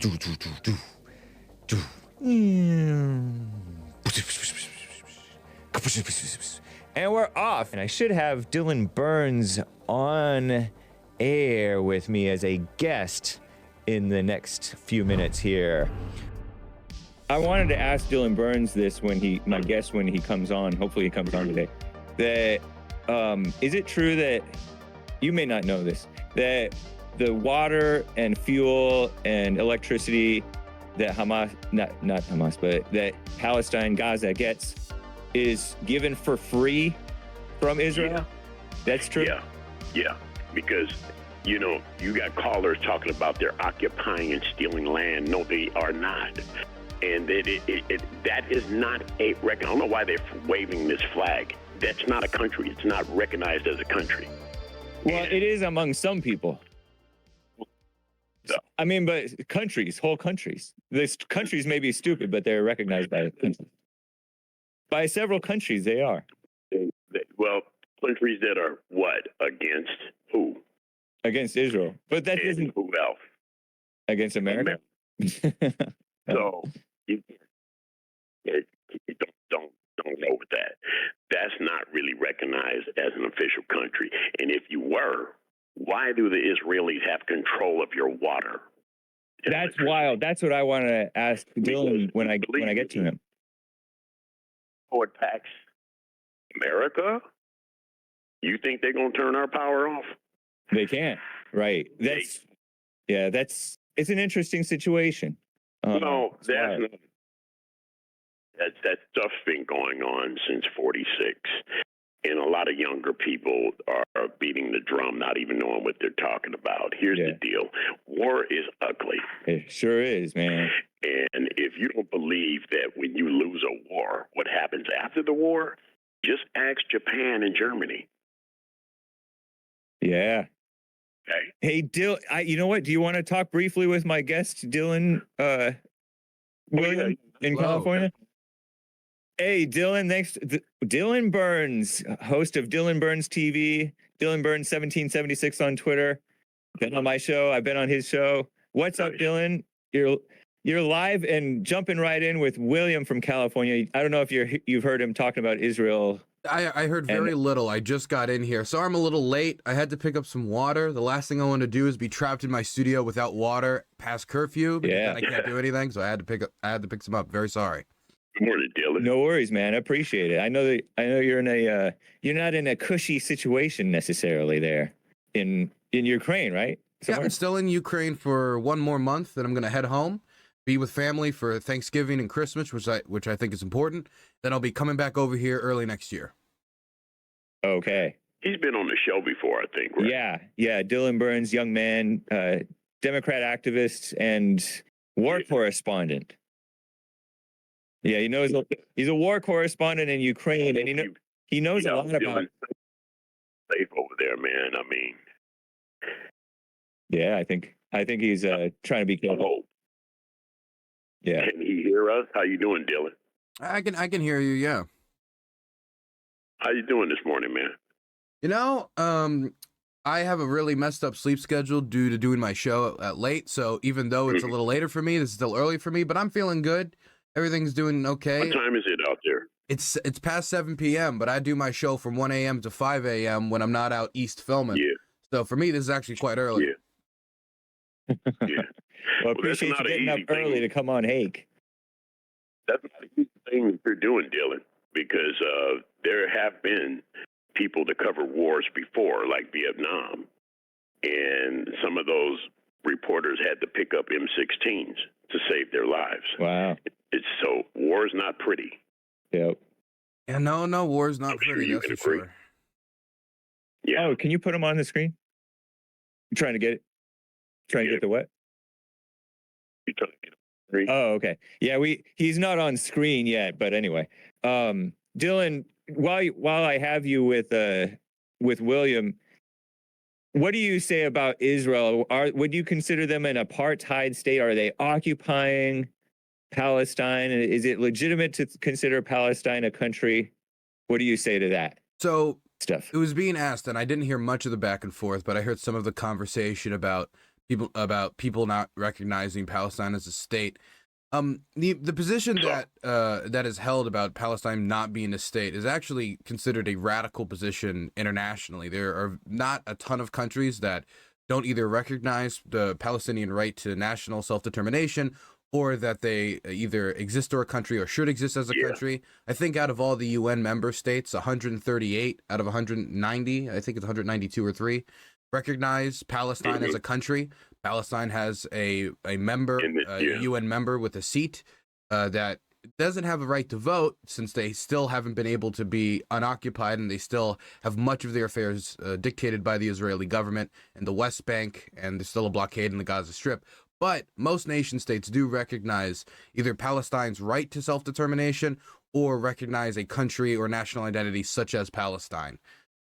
Do, do, do, do, do. And we're off. And I should have Dylan Burns on air with me as a guest in the next few minutes here. I wanted to ask Dylan Burns this my guest when he comes on. Hopefully he comes on today. That is it true that you may not know this, that the water and fuel and electricity that Hamas, not Hamas, but that Palestine, Gaza gets is given for free from Israel? Yeah. That's true? Yeah. Because, you got callers talking about they're occupying and stealing land. No, they are not. And that is not I don't know why they're waving this flag. That's not a country. It's not recognized as a country. Well, it is among some people. So, I mean, but whole countries. These countries may be stupid, but they're recognized by several countries. They are. Well, countries that are what? Against who? Against Israel. But that and isn't who else? against America. So you don't go with that. That's not really recognized as an official country. And if you were, why do the Israelis have control of your water? That's wild. That's what I want to ask Dylan when I get to him. Or tax America? You think they're going to turn our power off? They can't. Right. It's an interesting situation. No, that stuff's been going on since 46. And a lot of younger people are beating the drum, not even knowing what they're talking about. Here's the deal. War is ugly. It sure is, man. And if you don't believe that when you lose a war, what happens after the war, just ask Japan and Germany. Yeah. Okay. Hey, Dylan, you know what? Do you want to talk briefly with my guest, Dylan William in California? Hey, Dylan, thanks. Dylan Burns, host of Dylan Burns TV, Dylan Burns 1776 on Twitter. Been on my show. I've been on his show. What's up, Dylan? You're live and jumping right in with William from California. I don't know if you've heard him talking about Israel. I heard very little. I just got in here, so I'm a little late. I had to pick up some water. The last thing I want to do is be trapped in my studio without water past curfew. Because then I can't do anything, so I had to pick some up. Very sorry. Good morning, Dylan. No worries, man. I appreciate it. I know you're in you're not in a cushy situation necessarily there in Ukraine, right? Somewhere. Yeah, I'm still in Ukraine for one more month. Then I'm going to head home, be with family for Thanksgiving and Christmas, which I think is important. Then I'll be coming back over here early next year. Okay. He's been on the show before, I think, right? Yeah. Dylan Burns, young man, Democrat activist and war correspondent. Yeah, he's a war correspondent in Ukraine, and he knows a lot about. Safe over there, man. I mean, yeah, I think he's trying to be careful. Yeah. Can he hear us? How you doing, Dylan? I can hear you. Yeah. How you doing this morning, man? I have a really messed up sleep schedule due to doing my show at late. So even though it's a little later for me, this is still early for me. But I'm feeling good. Everything's doing okay. What time is it out there? It's past 7 p.m., but I do my show from 1 a.m. to 5 a.m. when I'm not out east filming. Yeah. So for me, this is actually quite early. Yeah. Yeah. Well, I appreciate you getting up early to come on Hake. That's not an easy thing that you're doing, Dylan, because there have been people to cover wars before, like Vietnam, and some of those reporters had to pick up M16s to save their lives. Wow. So war's not pretty. Yep. Yeah, no, war's not pretty. That's for sure. Yeah. Oh, can you put them on the screen? You trying to get it? Trying to get the what? You trying to get it? Oh, okay. Yeah, he's not on screen yet, but anyway. Dylan, while I have you with William, what do you say about Israel? Would you consider them an apartheid state? Are they occupying Palestine? Is it legitimate to consider Palestine a country? What do you say to that? So stuff. It was being asked, and I didn't hear much of the back and forth, but I heard some of the conversation about people not recognizing Palestine as a state. The position that is held about Palestine not being a state is actually considered a radical position internationally. There are not a ton of countries that don't either recognize the Palestinian right to national self-determination, or that they either exist as a country or should exist as a country. I think out of all the UN member states, 138 out of 190, I think it's 192 or 3, recognize Palestine as a country. Palestine has a member, UN member with a seat that doesn't have a right to vote, since they still haven't been able to be unoccupied, and they still have much of their affairs dictated by the Israeli government and the West Bank, and there's still a blockade in the Gaza Strip. But most nation states do recognize either Palestine's right to self-determination or recognize a country or national identity such as Palestine.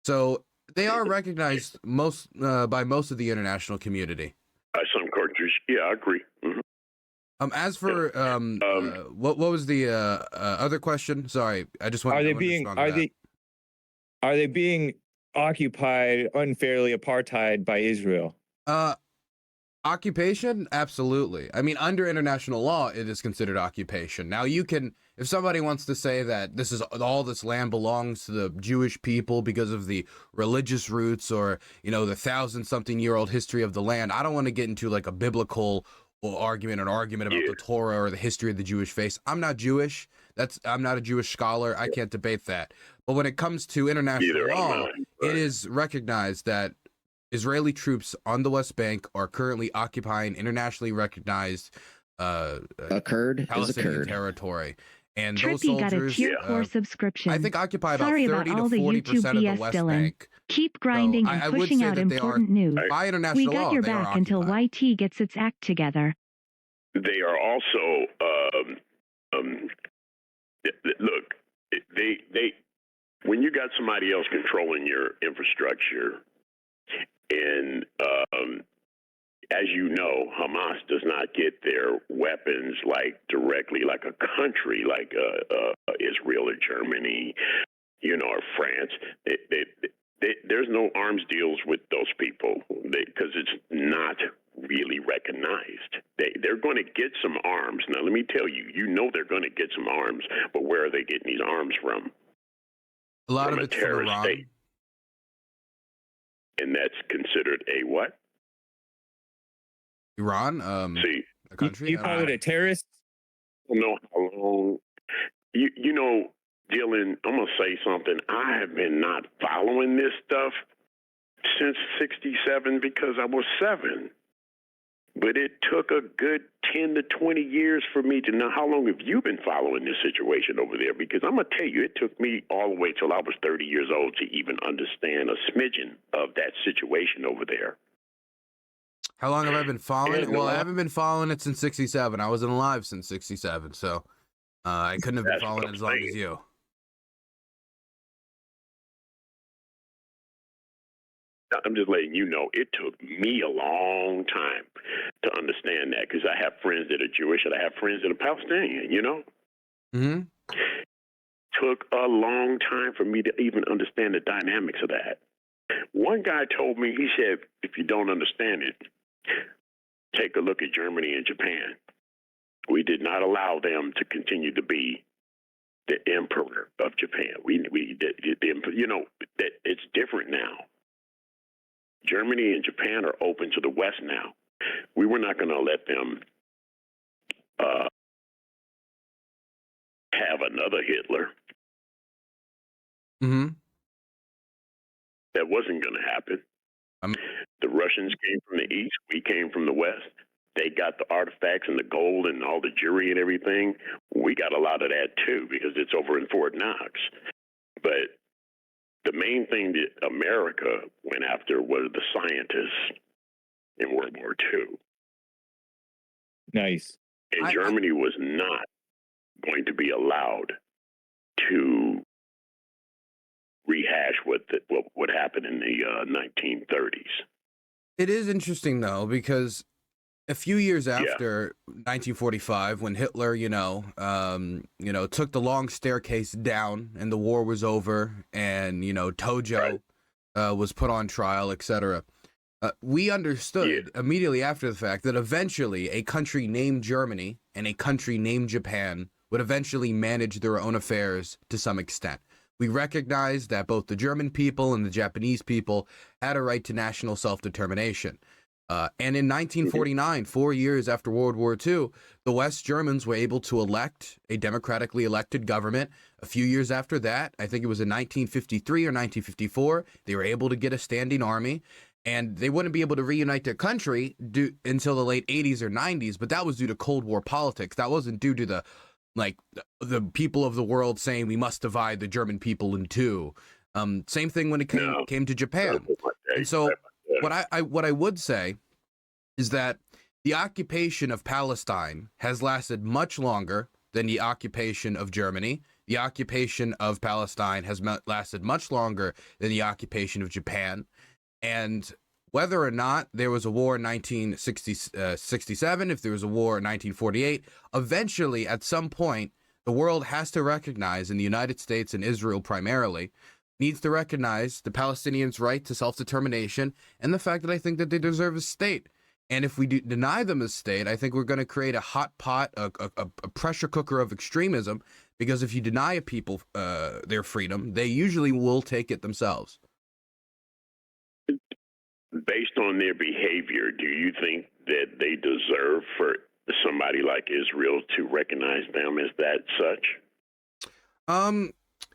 So they are recognized by most of the international community. By some countries, yeah, I agree. As for what was the other question? Sorry, I just want. Are they being occupied unfairly, apartheid by Israel? Occupation? Absolutely. I mean, under international law, it is considered occupation. Now, you can, if somebody wants to say that all this land belongs to the Jewish people because of the religious roots, or, the 1,000-something-year-old history of the land, I don't want to get into like a biblical argument about the Torah or the history of the Jewish faith. I'm not Jewish. I'm not a Jewish scholar. I can't debate that. But when it comes to international law, it is recognized that Israeli troops on the West Bank are currently occupying internationally recognized Palestinian territory. And those soldiers got a tier 4 subscription. I think occupy about Sorry 30 about to 40% of the West Dylan. Bank. Keep grinding So and pushing out important news. By international We got law, your they are back until occupied. YT gets its act together. They are also look. They when you got somebody else controlling your infrastructure, and as you know, Hamas does not get their weapons directly like a country like Israel or Germany, or France. There's no arms deals with those people because it's not really recognized. They're going to get some arms. Now, let me tell you, they're going to get some arms, but where are they getting these arms from? A lot from of it's a terrorist from Iran. state. And that's considered a what? Iran? See, a country? You call it a terrorist? I don't know how long. You know, Dylan, I'm going to say something. I have been not following this stuff since 67 because I was 7. But it took a good 10 to 20 years for me to know. How long have you been following this situation over there? Because I'm going to tell you, it took me all the way till I was 30 years old to even understand a smidgen of that situation over there. How long have I been following it? Well, I haven't been following it since 67. I wasn't alive since 67, so I couldn't have been following it as long as you. I'm just letting you know, it took me a long time to understand that because I have friends that are Jewish and I have friends that are Palestinian, Mm-hmm. Took a long time for me to even understand the dynamics of that. One guy told me, he said, if you don't understand it, take a look at Germany and Japan. We did not allow them to continue to be the emperor of Japan. It's different now. Germany and Japan are open to the West now. We were not going to let them have another Hitler. Mm-hmm. That wasn't going to happen. The Russians came from the East. We came from the West. They got the artifacts and the gold and all the jewelry and everything. We got a lot of that, too, because it's over in Fort Knox. But the main thing that America went after was the scientists in World War II. Nice. And Germany was not going to be allowed to rehash what happened in the 1930s. It is interesting, though, because a few years after 1945, when Hitler, took the long staircase down and the war was over and, Tojo was put on trial, etc., We understood immediately after the fact that eventually a country named Germany and a country named Japan would eventually manage their own affairs to some extent. We recognized that both the German people and the Japanese people had a right to national self-determination. And in 1949, 4 years after World War II, the West Germans were able to elect a democratically elected government. A few years after that, I think it was in 1953 or 1954, they were able to get a standing army. And they wouldn't be able to reunite their country until the late 80s or 90s, but that was due to Cold War politics. That wasn't due to the people of the world saying we must divide the German people in two. Same thing when it came to Japan. And so what I would say is that the occupation of Palestine has lasted much longer than the occupation of Germany. The occupation of Palestine has lasted much longer than the occupation of Japan. And whether or not there was a war in 1967, if there was a war in 1948, eventually, at some point, the world has to recognize, in the United States and Israel primarily, needs to recognize the Palestinians' right to self-determination and the fact that I think that they deserve a state. And if we deny them a state, I think we're going to create a hot pot, a pressure cooker of extremism, because if you deny a people their freedom, they usually will take it themselves. Based on their behavior, do you think that they deserve for somebody like Israel to recognize them as that such?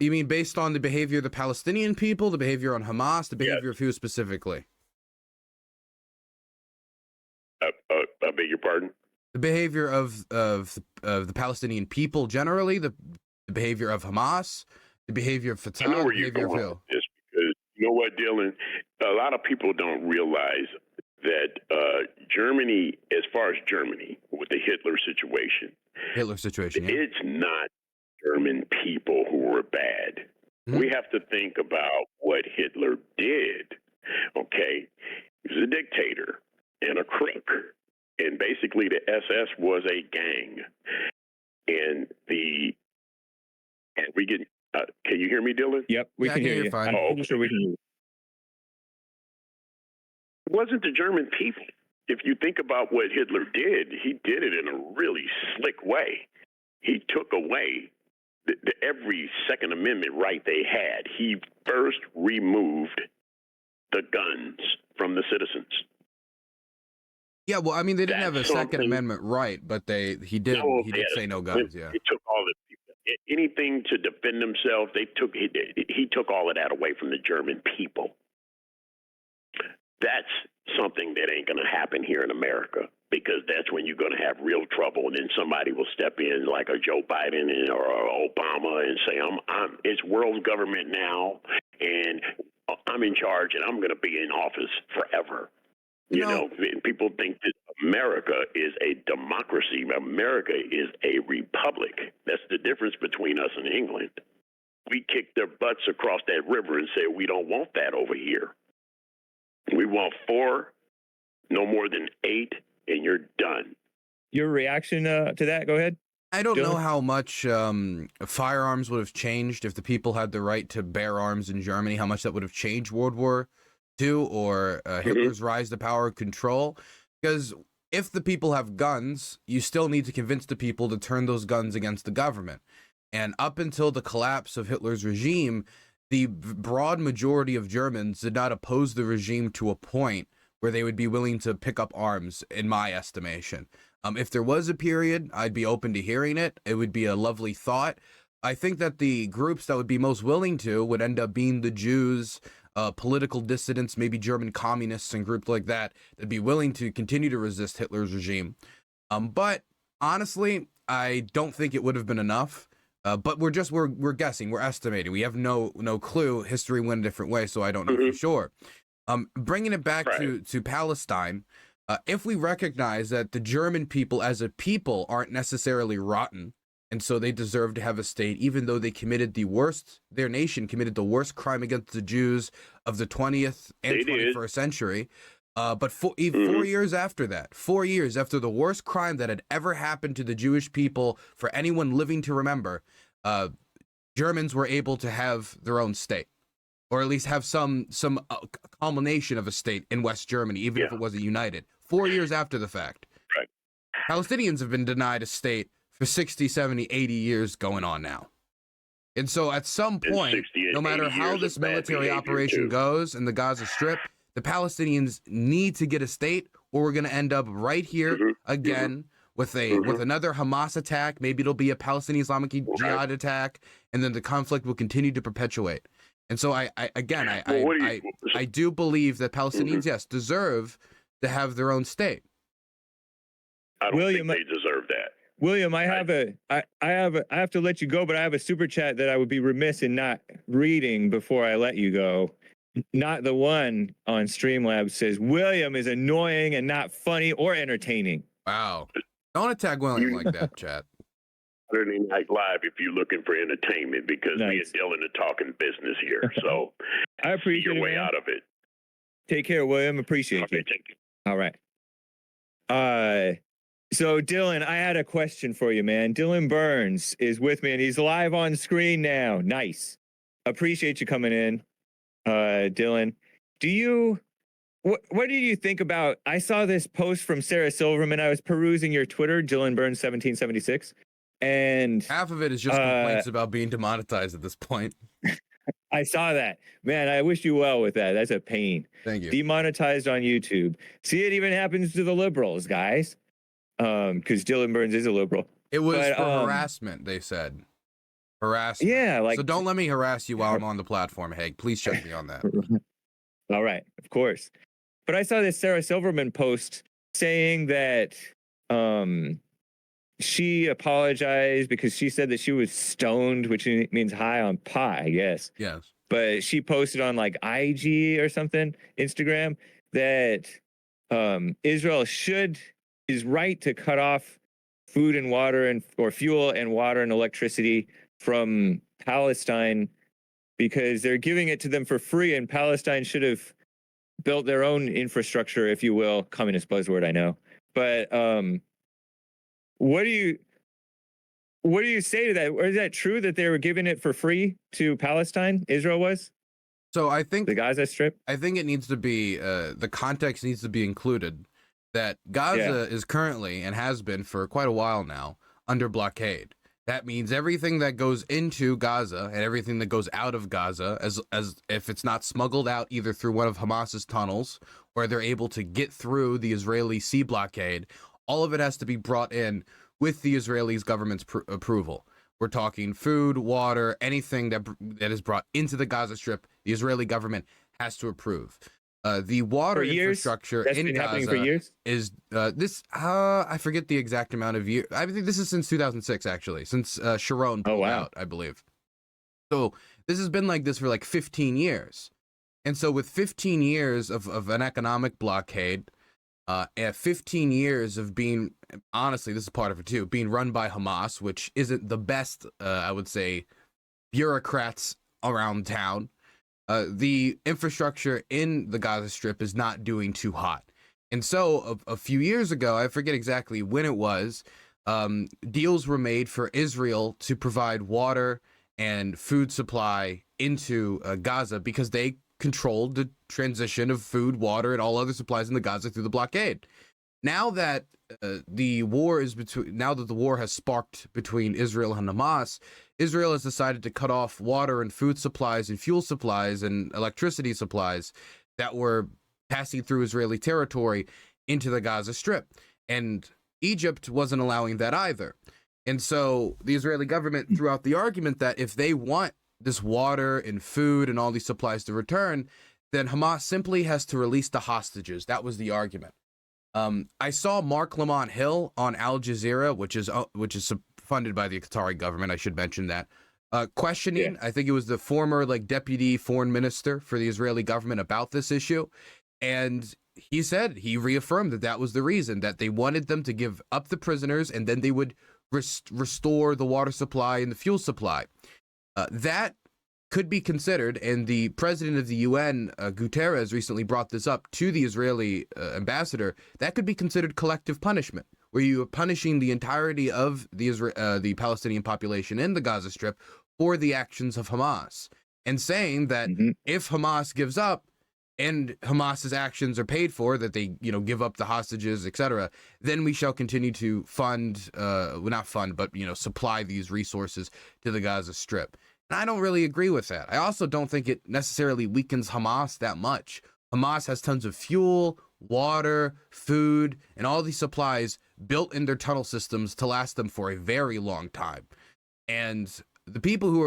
You mean based on the behavior of the Palestinian people, the behavior on Hamas, the behavior of who specifically? I beg your pardon? The behavior of the Palestinian people generally, the behavior of Hamas, the behavior of Fatah, I know where the you're behavior going of with this, because you know what, Dylan? A lot of people don't realize that Germany, as far as Germany, with the Hitler situation, it's not German people who were bad. Mm-hmm. We have to think about what Hitler did, okay? He was a dictator and a crook, and basically the SS was a gang. And we get, can you hear me, Dylan? Yep, we can hear you. Fine. Oh, okay. Sure we can hear you. It wasn't the German people. If you think about what Hitler did, he did it in a really slick way. He took away every Second Amendment right they had. He first removed the guns from the citizens. Yeah, well, I mean, they didn't have a Second Amendment right, but he did say no guns. Yeah, he took all anything to defend themselves. He took all of that away from the German people. That's something that ain't going to happen here in America, because that's when you're going to have real trouble, and then somebody will step in like a Joe Biden or Obama and say, it's world government now, and I'm in charge, and I'm going to be in office forever. You know, people think that America is a democracy. America is a republic. That's the difference between us and England. We kick their butts across that river and say, we don't want that over here. We want 4, no more than 8, and you're done. Your reaction to that? Go ahead. I don't know how much firearms would have changed if the people had the right to bear arms in Germany, how much that would have changed World War II or Hitler's rise to power and control. Because if the people have guns, you still need to convince the people to turn those guns against the government. And up until the collapse of Hitler's regime, the broad majority of Germans did not oppose the regime to a point where they would be willing to pick up arms, in my estimation. If there was a period, I'd be open to hearing it. It would be a lovely thought. I think that the groups that would be most willing to would end up being the Jews, political dissidents, maybe German communists and groups like that, that'd be willing to continue to resist Hitler's regime. But honestly, I don't think it would have been enough. But we're guessing, we're estimating. We have no clue. History went a different way, so I don't know for sure. Bringing it back to Palestine, if we recognize that the German people as a people aren't necessarily rotten, and so they deserve to have a state, even though their nation committed the worst crime against the Jews of the 20th and 21st century. But 4 years after that, 4 years after the worst crime that had ever happened to the Jewish people for anyone living to remember, Germans were able to have their own state. or at least have some culmination of a state in West Germany, even if it wasn't united. 4 years after the fact. Right. Palestinians have been denied a state for 60, 70, 80 years going on now. And so at some point, no matter how this military operation goes in the Gaza Strip, the Palestinians need to get a state, or we're going to end up right here again with another Hamas attack. Maybe it'll be a Palestinian Islamic Jihad attack, and then the conflict will continue to perpetuate. And so I do believe that Palestinians, yes, deserve to have their own state. I don't think they deserve that. William, I have to let you go, but I have a super chat that I would be remiss in not reading before I let you go. Not the one on Streamlabs says William is annoying and not funny or entertaining. Wow. Don't attack William like that, chat. Saturday Night Live if you're looking for entertainment, because me and Dylan are talking business here. So I appreciate your way out of it. Take care, William. Appreciate you. Thank you. All right. So Dylan, I had a question for you, man. Dylan Burns is with me and he's live on screen now. Nice. Appreciate you coming in. Dylan, what do you think about, I saw this post from Sarah Silverman. I was perusing your Twitter, Dylan Burns 1776, and half of it is just complaints about being demonetized at this point. I saw that. Man, I wish you well with that. That's a pain. Thank you. Demonetized on YouTube. See, it even happens to the liberals, guys. Because Dylan Burns is a liberal. It was for harassment, they said. Harassment. Yeah, like, so don't let me harass you while I'm on the platform, Hake. Please check me on that. All right, of course. But I saw this Sarah Silverman post saying that she apologized because she said that she was stoned, which means high on pot, I guess. Yes. But she posted on like IG or something, Instagram, that Israel is right to cut off food and water or fuel and water and electricity from Palestine because they're giving it to them for free, and Palestine should have built their own infrastructure, if you will. Communist buzzword, I know. But what do you say to that? Or is that true that they were giving it for free to Palestine? Israel was? So I think the Gaza Strip? I think it needs to be the context needs to be included. That Gaza is currently, and has been for quite a while now, under blockade. That means everything that goes into Gaza and everything that goes out of Gaza, as if it's not smuggled out either through one of Hamas's tunnels or they're able to get through the Israeli sea blockade, all of it has to be brought in with the Israeli government's approval. We're talking food, water, anything that is brought into the Gaza Strip, the Israeli government has to approve. The water infrastructure in Gaza is this. I forget the exact amount of years. I think this is since 2006, actually, since Sharon pulled out, I believe. So this has been like this for like 15 years. And so with 15 years of an economic blockade, 15 years of being, honestly, this is part of it too, being run by Hamas, which isn't the best, I would say, bureaucrats around town. The infrastructure in the Gaza Strip is not doing too hot. And so a few years ago, I forget exactly when it was, deals were made for Israel to provide water and food supply into Gaza because they controlled the transition of food, water, and all other supplies in the Gaza through the blockade. Now that the war has sparked between Israel and Hamas, Israel has decided to cut off water and food supplies and fuel supplies and electricity supplies that were passing through Israeli territory into the Gaza Strip. And Egypt wasn't allowing that either. And so the Israeli government threw out the argument that if they want this water and food and all these supplies to return, then Hamas simply has to release the hostages. That was the argument. I saw Mark Lamont Hill on Al Jazeera, which is funded by the Qatari government. I should mention that. Questioning, I think it was the former deputy foreign minister for the Israeli government about this issue, and he reaffirmed that was the reason, that they wanted them to give up the prisoners and then they would restore the water supply and the fuel supply. That could be considered, and the president of the UN, Guterres, recently brought this up to the Israeli ambassador. That could be considered collective punishment, where you are punishing the entirety of the Palestinian population in the Gaza Strip for the actions of Hamas. and saying that if Hamas gives up and Hamas's actions are paid for, that they, give up the hostages, etc., then we shall continue to fund, not fund, but, supply these resources to the Gaza Strip. And I don't really agree with that. I also don't think it necessarily weakens Hamas that much. Hamas has tons of fuel, water, food, and all these supplies built in their tunnel systems to last them for a very long time. And the people who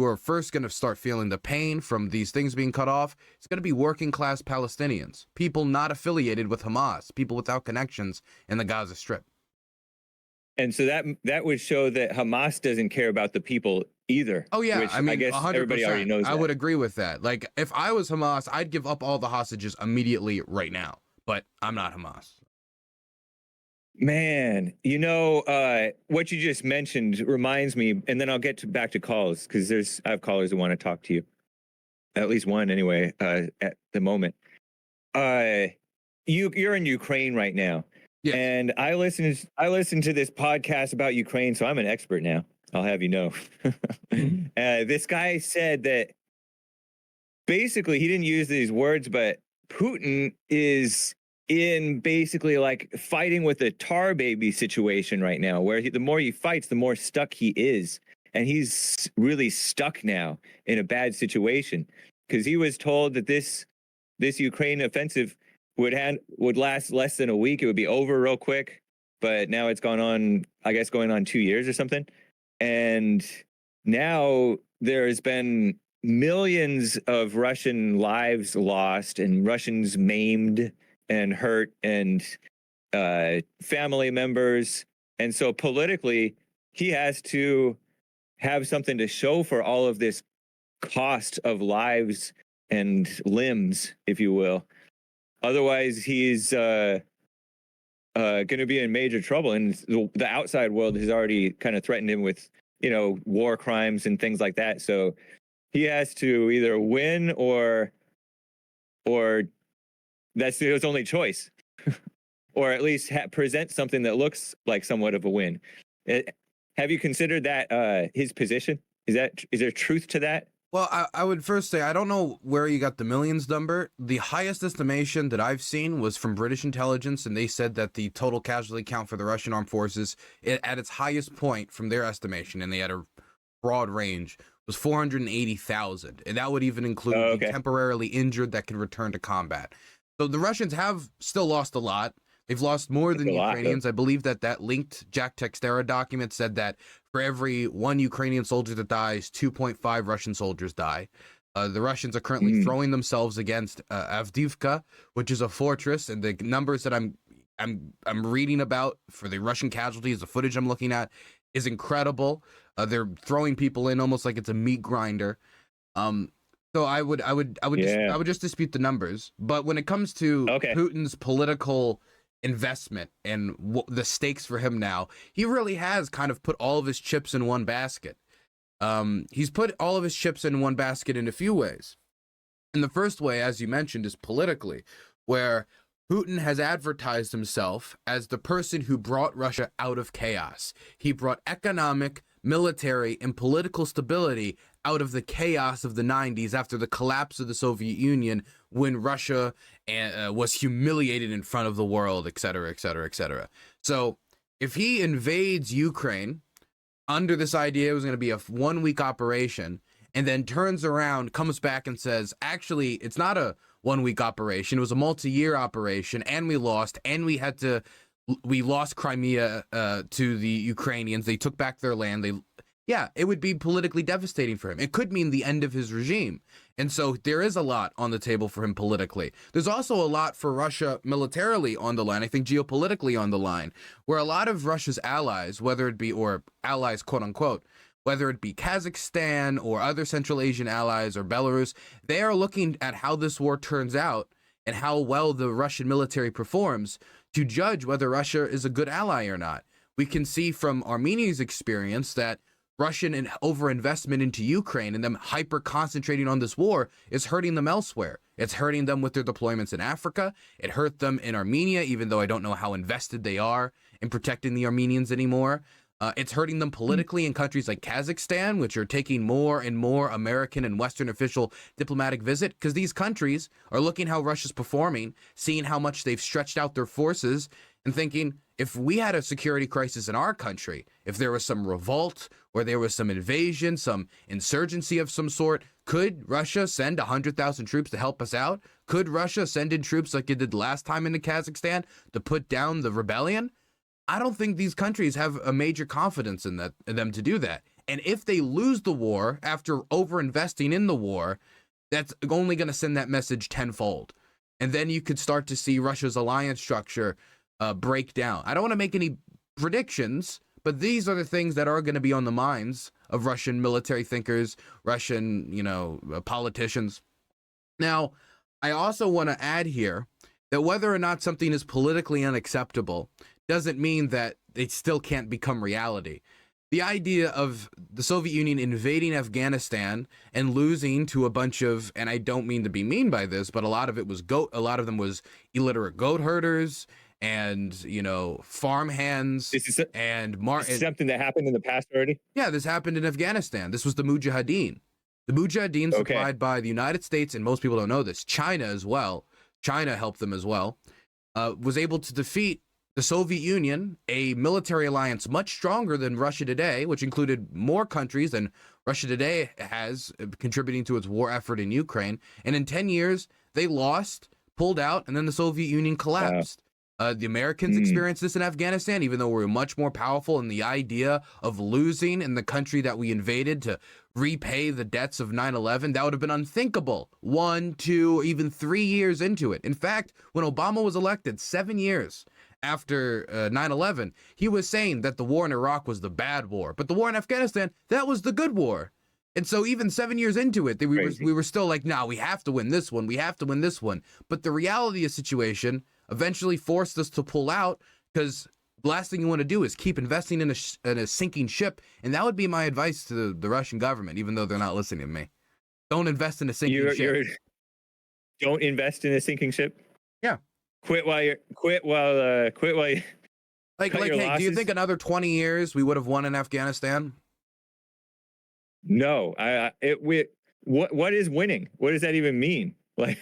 are first going to start feeling the pain from these things being cut off, it's going to be working class Palestinians, people not affiliated with Hamas, people without connections in the Gaza Strip. And so that would show that Hamas doesn't care about the people either. Oh yeah, which I mean, I guess 100%. everybody already knows that. I would agree with that. Like, if I was Hamas, I'd give up all the hostages immediately right now. But I'm not Hamas. Man, what you just mentioned reminds me, and then I'll get back to calls, because I have callers who want to talk to you. At least one anyway, at the moment. You're in Ukraine right now. Yes. And I listened to this podcast about Ukraine, so I'm an expert now. I'll have you know. This guy said that basically, he didn't use these words, but Putin is in basically like fighting with a tar baby situation right now, where the more he fights, the more stuck he is. And he's really stuck now in a bad situation, because he was told that this Ukraine offensive would last less than a week. It would be over real quick. But now it's going on 2 years or something. And now there's been millions of Russian lives lost and Russians maimed and hurt and family members. And so politically, he has to have something to show for all of this cost of lives and limbs, if you will. Otherwise, he's going to be in major trouble. And the outside world has already kind of threatened him with, war crimes and things like that. So he has to either win or that's his only choice, or at least present something that looks like somewhat of a win. Have you considered that his position? Is there truth to that? Well, I would first say, I don't know where you got the millions number. The highest estimation that I've seen was from British intelligence, and they said that the total casualty count for the Russian armed forces at its highest point from their estimation, and they had a broad range, was 480,000. And that would even include the temporarily injured that can return to combat. So the Russians have still lost a lot. They've lost more than the Ukrainians. I believe that linked Jack Textera document said that for every one Ukrainian soldier that dies, 2.5 Russian soldiers die. The Russians are currently throwing themselves against Avdiivka, which is a fortress, and the numbers that I'm reading about for the Russian casualties, the footage I'm looking at, is incredible. They're throwing people in almost like it's a meat grinder. So I would just dispute the numbers. But when it comes to Putin's political investment and the stakes for him now, he really has kind of put all of his chips in one basket. He's put all of his chips in one basket in a few ways. And the first way, as you mentioned, is politically, where Putin has advertised himself as the person who brought Russia out of chaos. He brought economic, military, and political stability out of the chaos of the 90s after the collapse of the Soviet Union, when Russia was humiliated in front of the world, et cetera, et cetera, et cetera. So if he invades Ukraine under this idea it was going to be a 1-week operation, and then turns around, comes back and says, actually, it's not a 1-week operation, it was a multi-year operation, and we lost Crimea to the Ukrainians. They took back their land. It would be politically devastating for him. It could mean the end of his regime. And so there is a lot on the table for him politically. There's also a lot for Russia militarily on the line, I think geopolitically on the line, where a lot of Russia's allies, or allies, quote unquote, whether it be Kazakhstan or other Central Asian allies or Belarus, they are looking at how this war turns out and how well the Russian military performs to judge whether Russia is a good ally or not. We can see from Armenia's experience that Russian overinvestment into Ukraine and them hyper-concentrating on this war is hurting them elsewhere. It's hurting them with their deployments in Africa. It hurt them in Armenia, even though I don't know how invested they are in protecting the Armenians anymore. It's hurting them politically in countries like Kazakhstan, which are taking more and more American and Western official diplomatic visit, because these countries are looking how Russia's performing, seeing how much they've stretched out their forces, and thinking, if we had a security crisis in our country, if there was some revolt or there was some invasion, some insurgency of some sort, could Russia send 100,000 troops to help us out? Could Russia send in troops like it did last time into Kazakhstan to put down the rebellion? I don't think these countries have a major confidence in them to do that. And if they lose the war after over-investing in the war, that's only going to send that message tenfold. And then you could start to see Russia's alliance structure break down. I don't want to make any predictions, but these are the things that are going to be on the minds of Russian military thinkers, Russian, politicians. Now, I also want to add here that whether or not something is politically unacceptable doesn't mean that it still can't become reality. The idea of the Soviet Union invading Afghanistan and losing to a bunch of, and I don't mean to be mean by this, but a lot of them was illiterate goat herders and, farm hands. This is something that happened in the past already? Yeah, this happened in Afghanistan. This was the Mujahideen. The Mujahideen, supplied by the United States, and most people don't know this, China as well. China helped them as well, was able to defeat the Soviet Union, a military alliance much stronger than Russia today, which included more countries than Russia today has, contributing to its war effort in Ukraine. And in 10 years, they lost, pulled out, and then the Soviet Union collapsed. The Americans experienced this in Afghanistan, even though we were much more powerful, and the idea of losing in the country that we invaded to repay the debts of 9/11, that would have been unthinkable 1, 2, even 3 years into it. In fact, when Obama was elected 7 years after 9/11, he was saying that the war in Iraq was the bad war, but the war in Afghanistan, that was the good war. And so even 7 years into it, we were still like, nah, we have to win this one. We have to win this one. But the reality of the situation eventually forced us to pull out, because the last thing you want to do is keep investing in a sinking ship. And that would be my advice to the Russian government, even though they're not listening to me. Don't invest in a sinking ship. Don't invest in a sinking ship? Yeah. Quit while you like, hey, do you think another 20 years we would have won in Afghanistan? No. What is winning? What does that even mean? Like,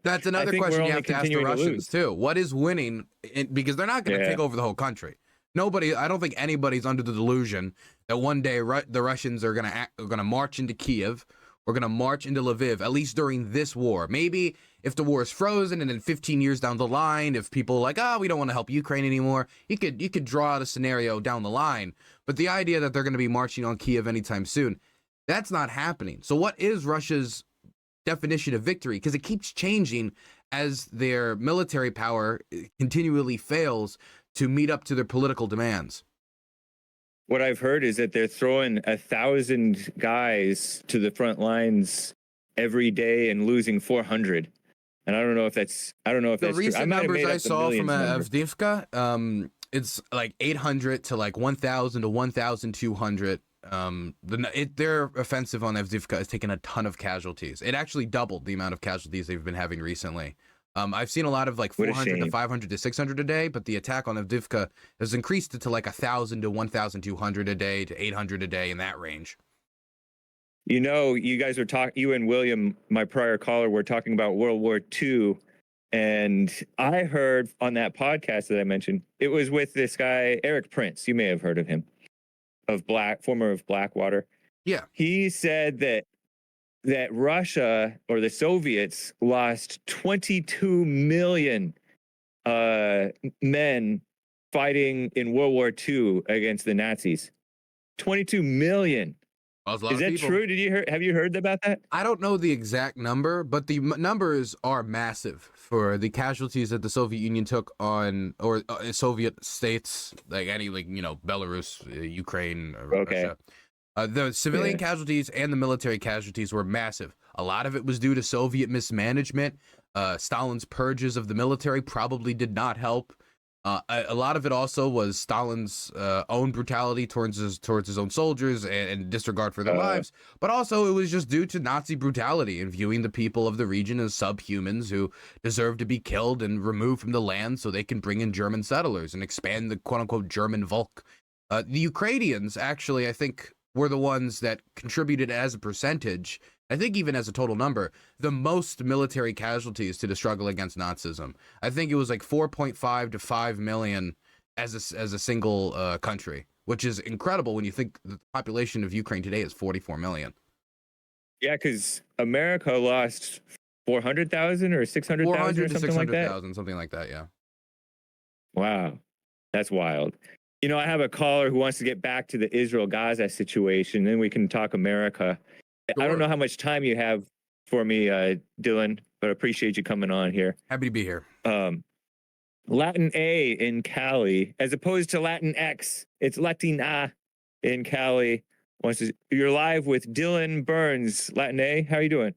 that's another question you have to ask the Russians too. What is winning? Because they're not going to take over the whole country. I don't think anybody's under the delusion that one day the Russians are going to march into Kiev. We're going to march into Lviv, at least during this war. Maybe if the war is frozen and then 15 years down the line, if people are like, we don't want to help Ukraine anymore, you could draw out a scenario down the line. But the idea that they're going to be marching on Kiev anytime soon, that's not happening. So what is Russia's definition of victory? Because it keeps changing as their military power continually fails to meet up to their political demands. What I've heard is that they're throwing 1,000 guys to the front lines every day and losing 400. And I don't know if that's the recent numbers I saw from Avdiivka. It's like 800 to like 1,000 to 1,200. Their offensive on Avdiivka has taken a ton of casualties. It actually doubled the amount of casualties they've been having recently. I've seen a lot of like 400 to 500 to 600 a day, but the attack on Avdiivka has increased it to like 1,000 to 1,200 a day to 800 a day, in that range. You guys were you and William, my prior caller, were talking about World War II, and I heard on that podcast that I mentioned, it was with this guy, Eric Prince. You may have heard of him, former of Blackwater. Yeah. He said that Russia, or the Soviets, lost 22 million men fighting in World War II against the Nazis. 22 million. Is that true? Have you heard about that? I don't know the exact number, but the numbers are massive for the casualties that the Soviet Union took on, or Soviet states, like Belarus, Ukraine, Russia. The civilian casualties and the military casualties were massive. A lot of it was due to Soviet mismanagement. Stalin's purges of the military probably did not help. A lot of it also was Stalin's own brutality towards his own soldiers and disregard for their lives. But also it was just due to Nazi brutality and viewing the people of the region as subhumans who deserve to be killed and removed from the land so they can bring in German settlers and expand the quote-unquote German Volk. The Ukrainians, actually, I think, were the ones that contributed as a percentage, I think even as a total number, the most military casualties to the struggle against Nazism. I think it was like 4.5 to 5 million as a single country, which is incredible when you think the population of Ukraine today is 44 million. Yeah, because America lost 400,000 or 600,000 or something like that. 600,000, something like that, yeah. Wow, that's wild. You know, I have a caller who wants to get back to the Israel-Gaza situation, then we can talk America. Sure. I don't know how much time you have for me, Dylan, but I appreciate you coming on here. Happy to be here. Latin A in Cali, as opposed to Latin X, it's Latina in Cali. You're live with Dylan Burns, Latin A. How are you doing?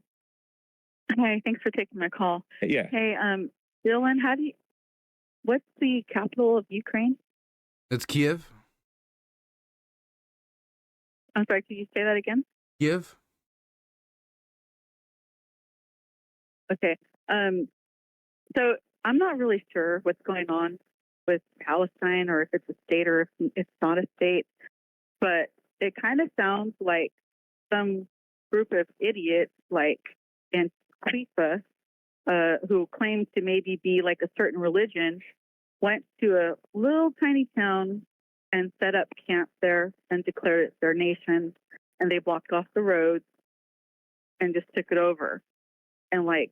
Hi, thanks for taking my call. Yeah. Hey, Dylan, what's the capital of Ukraine? It's Kiev. I'm sorry, could you say that again? Kiev. Okay. So I'm not really sure what's going on with Palestine, or if it's a state or if it's not a state, but it kind of sounds like some group of idiots like Antifa, who claim to maybe be like a certain religion, went to a little tiny town and set up camp there and declared it their nation, and they blocked off the roads and just took it over. And like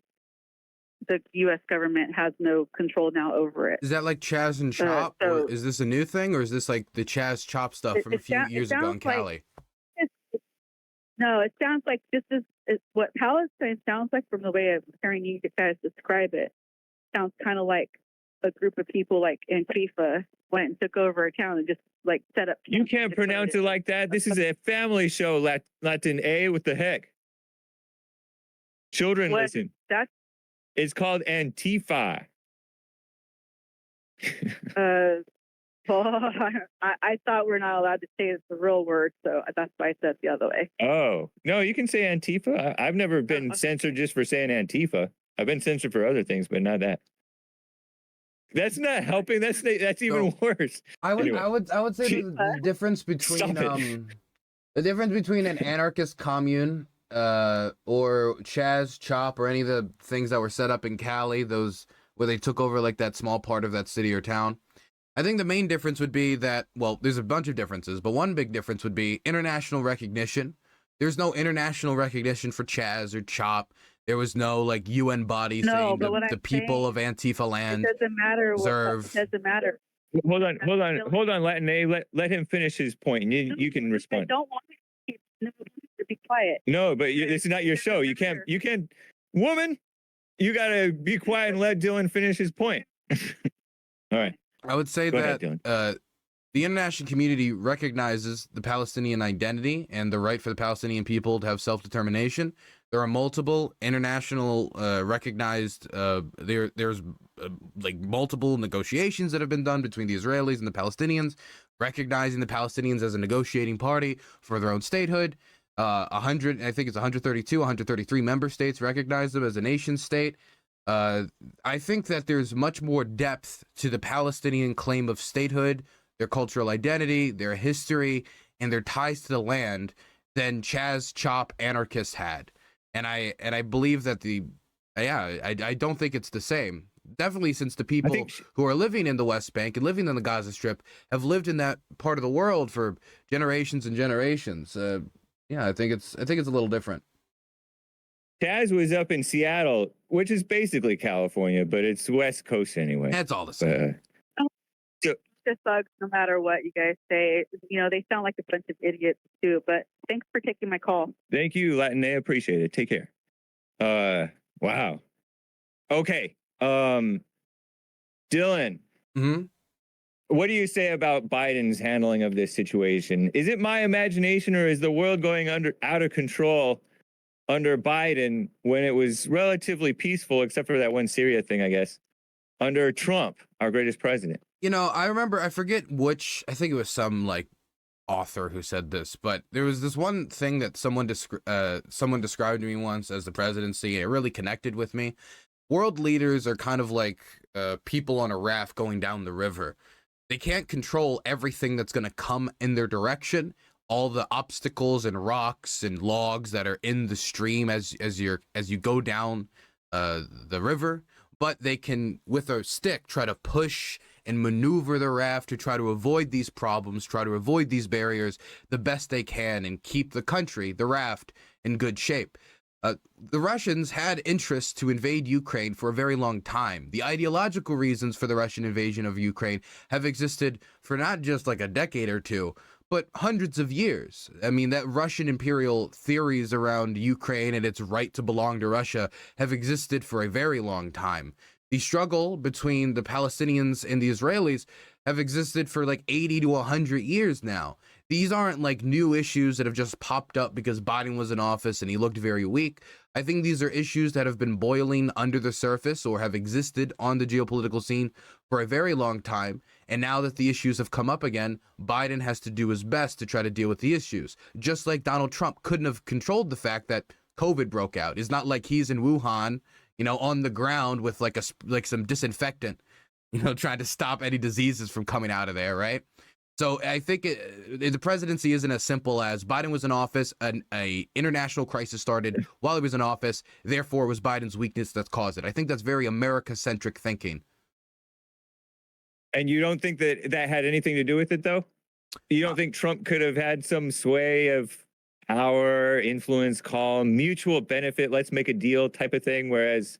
the U.S. government has no control now over it. Is that like Chaz and Chop? Or is this a new thing, or is this like the Chaz Chop stuff from a few years ago in Cali? No, it sounds like this is what Palestine sounds like from the way I'm hearing you guys describe it. Sounds kind of like a group of people like Antifa went and took over a town and just like set up. You can't pronounce it like that. This is a family show, Latin A with the heck. Children, listen. It's called Antifa. Well, I thought we're not allowed to say it's the real word, so that's why I said it the other way. Oh, no, you can say Antifa. I've never been censored just for saying Antifa. I've been censored for other things, but not that. That's not helping. That's even worse. I would say the difference between an anarchist commune or Chaz Chop or any of the things that were set up in Cali, those where they took over like that small part of that city or town. I think the main difference would be that, well, there's a bunch of differences, but one big difference would be international recognition. There's no international recognition for Chaz or Chop. There was no like UN body saying the people of Antifa land deserve. It doesn't matter. Hold on, Latin A. Let him finish his point, and you can respond. I don't want to be quiet. No, but this is not your show. You can't, woman, you gotta be quiet and let Dylan finish his point. All right. I would say that the international community recognizes the Palestinian identity and the right for the Palestinian people to have self-determination. There are multiple international recognized. There's like multiple negotiations that have been done between the Israelis and the Palestinians, recognizing the Palestinians as a negotiating party for their own statehood. 132, 133 member states recognize them as a nation state. I think that there's much more depth to the Palestinian claim of statehood, their cultural identity, their history, and their ties to the land than Chaz Chop anarchists had. And I believe that I don't think it's the same. Definitely, since the people who are living in the West Bank and living in the Gaza Strip have lived in that part of the world for generations and generations. I think it's a little different. Chaz was up in Seattle, which is basically California, but it's West Coast anyway. That's all the same. Just thugs, no matter what you guys say. You know, they sound like a bunch of idiots too. But thanks for taking my call. Thank you, Latin A. Appreciate it. Take care. Wow. Okay. Dylan. Mm-hmm. What do you say about Biden's handling of this situation? Is it my imagination, or is the world going out of control under Biden when it was relatively peaceful, except for that one Syria thing, I guess, under Trump, our greatest president? You know, I remember, I forget which, I think it was some like author who said this, but there was this one thing that someone described to me once as the presidency, and it really connected with me. World leaders are kind of like people on a raft going down the river. they can't control everything that's going to come in their direction, all the obstacles and rocks and logs that are in the stream as you go down the river, but they can, with a stick, try to push and maneuver the raft to try to avoid these problems, try to avoid these barriers the best they can, and keep the country, the raft, in good shape. The Russians had interest to invade Ukraine for a very long time. The ideological reasons for the Russian invasion of Ukraine have existed for not just like a decade or two, but hundreds of years. I mean, that Russian imperial theories around Ukraine and its right to belong to Russia have existed for a very long time. The struggle between the Palestinians and the Israelis have existed for like 80 to 100 years now. These aren't like new issues that have just popped up because Biden was in office and he looked very weak. I think these are issues that have been boiling under the surface or have existed on the geopolitical scene for a very long time. And now that the issues have come up again, Biden has to do his best to try to deal with the issues. Just like Donald Trump couldn't have controlled the fact that COVID broke out. It's not like he's in Wuhan, you know, on the ground with like some disinfectant, you know, trying to stop any diseases from coming out of there, right? So I think the presidency isn't as simple as Biden was in office, an international crisis started while he was in office, therefore it was Biden's weakness that's caused it. I think that's very America-centric thinking. And you don't think that had anything to do with it, though? You don't think Trump could have had some sway of power, influence, calm, mutual benefit, let's make a deal type of thing, whereas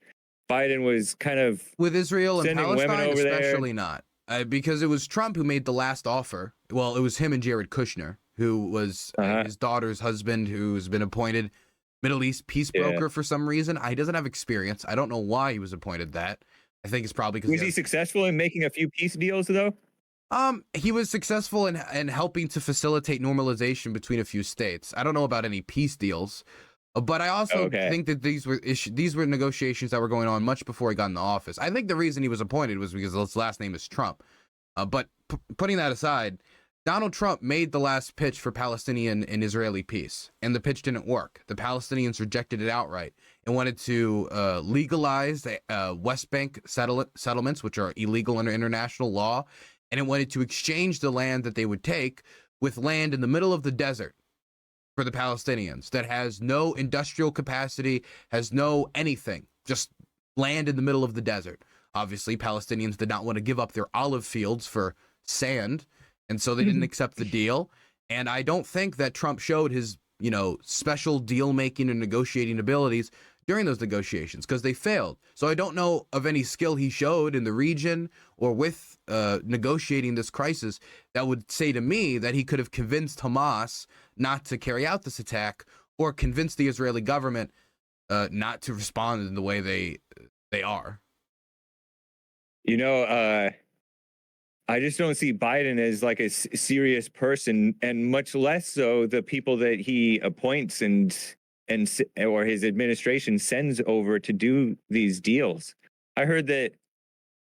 Biden was kind of with Israel and Palestine, especially there. Not. Because it was Trump who made the last offer. Well, it was him and Jared Kushner, who was his daughter's husband, who's been appointed Middle East peace broker for some reason. He doesn't have experience. I don't know why he was appointed that. I think it's probably because was he successful in making a few peace deals, though? He was successful in helping to facilitate normalization between a few states. I don't know about any peace deals, but I also think that these were negotiations that were going on much before he got in the office. I think the reason he was appointed was because his last name is Trump. But putting that aside, Donald Trump made the last pitch for Palestinian and Israeli peace, and the pitch didn't work. The Palestinians rejected it outright and wanted to legalize the West Bank settlements, which are illegal under international law, and it wanted to exchange the land that they would take with land in the middle of the desert for the Palestinians that has no industrial capacity, has no anything, just land in the middle of the desert. Obviously, Palestinians did not want to give up their olive fields for sand, and so they didn't accept the deal. And I don't think that Trump showed his, special deal-making and negotiating abilities during those negotiations because they failed. So I don't know of any skill he showed in the region or with negotiating this crisis that would say to me that he could have convinced Hamas not to carry out this attack or convince the Israeli government not to respond in the way they are. I just don't see Biden as like a serious person, and much less so the people that he appoints and or his administration sends over to do these deals. I heard that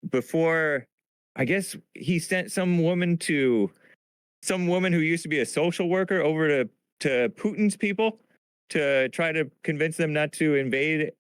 before, I guess he sent some woman who used to be a social worker over to Putin's people to try to convince them not to invade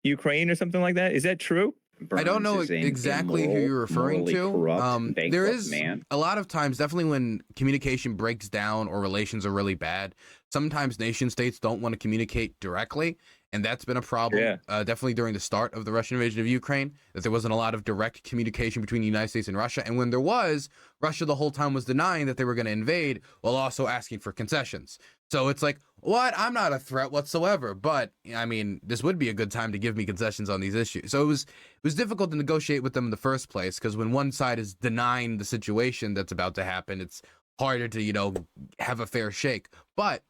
Ukraine or something like that. Is that true? I don't know exactly who you're referring to. There is a lot of times, definitely when communication breaks down or relations are really bad, sometimes nation states don't want to communicate directly. And that's been a problem, definitely during the start of the Russian invasion of Ukraine, that there wasn't a lot of direct communication between the United States and Russia. And when there was, Russia the whole time was denying that they were going to invade while also asking for concessions. So it's like, what? I'm not a threat whatsoever. But, I mean, this would be a good time to give me concessions on these issues. So it was difficult to negotiate with them in the first place, because when one side is denying the situation that's about to happen, it's harder to, have a fair shake. But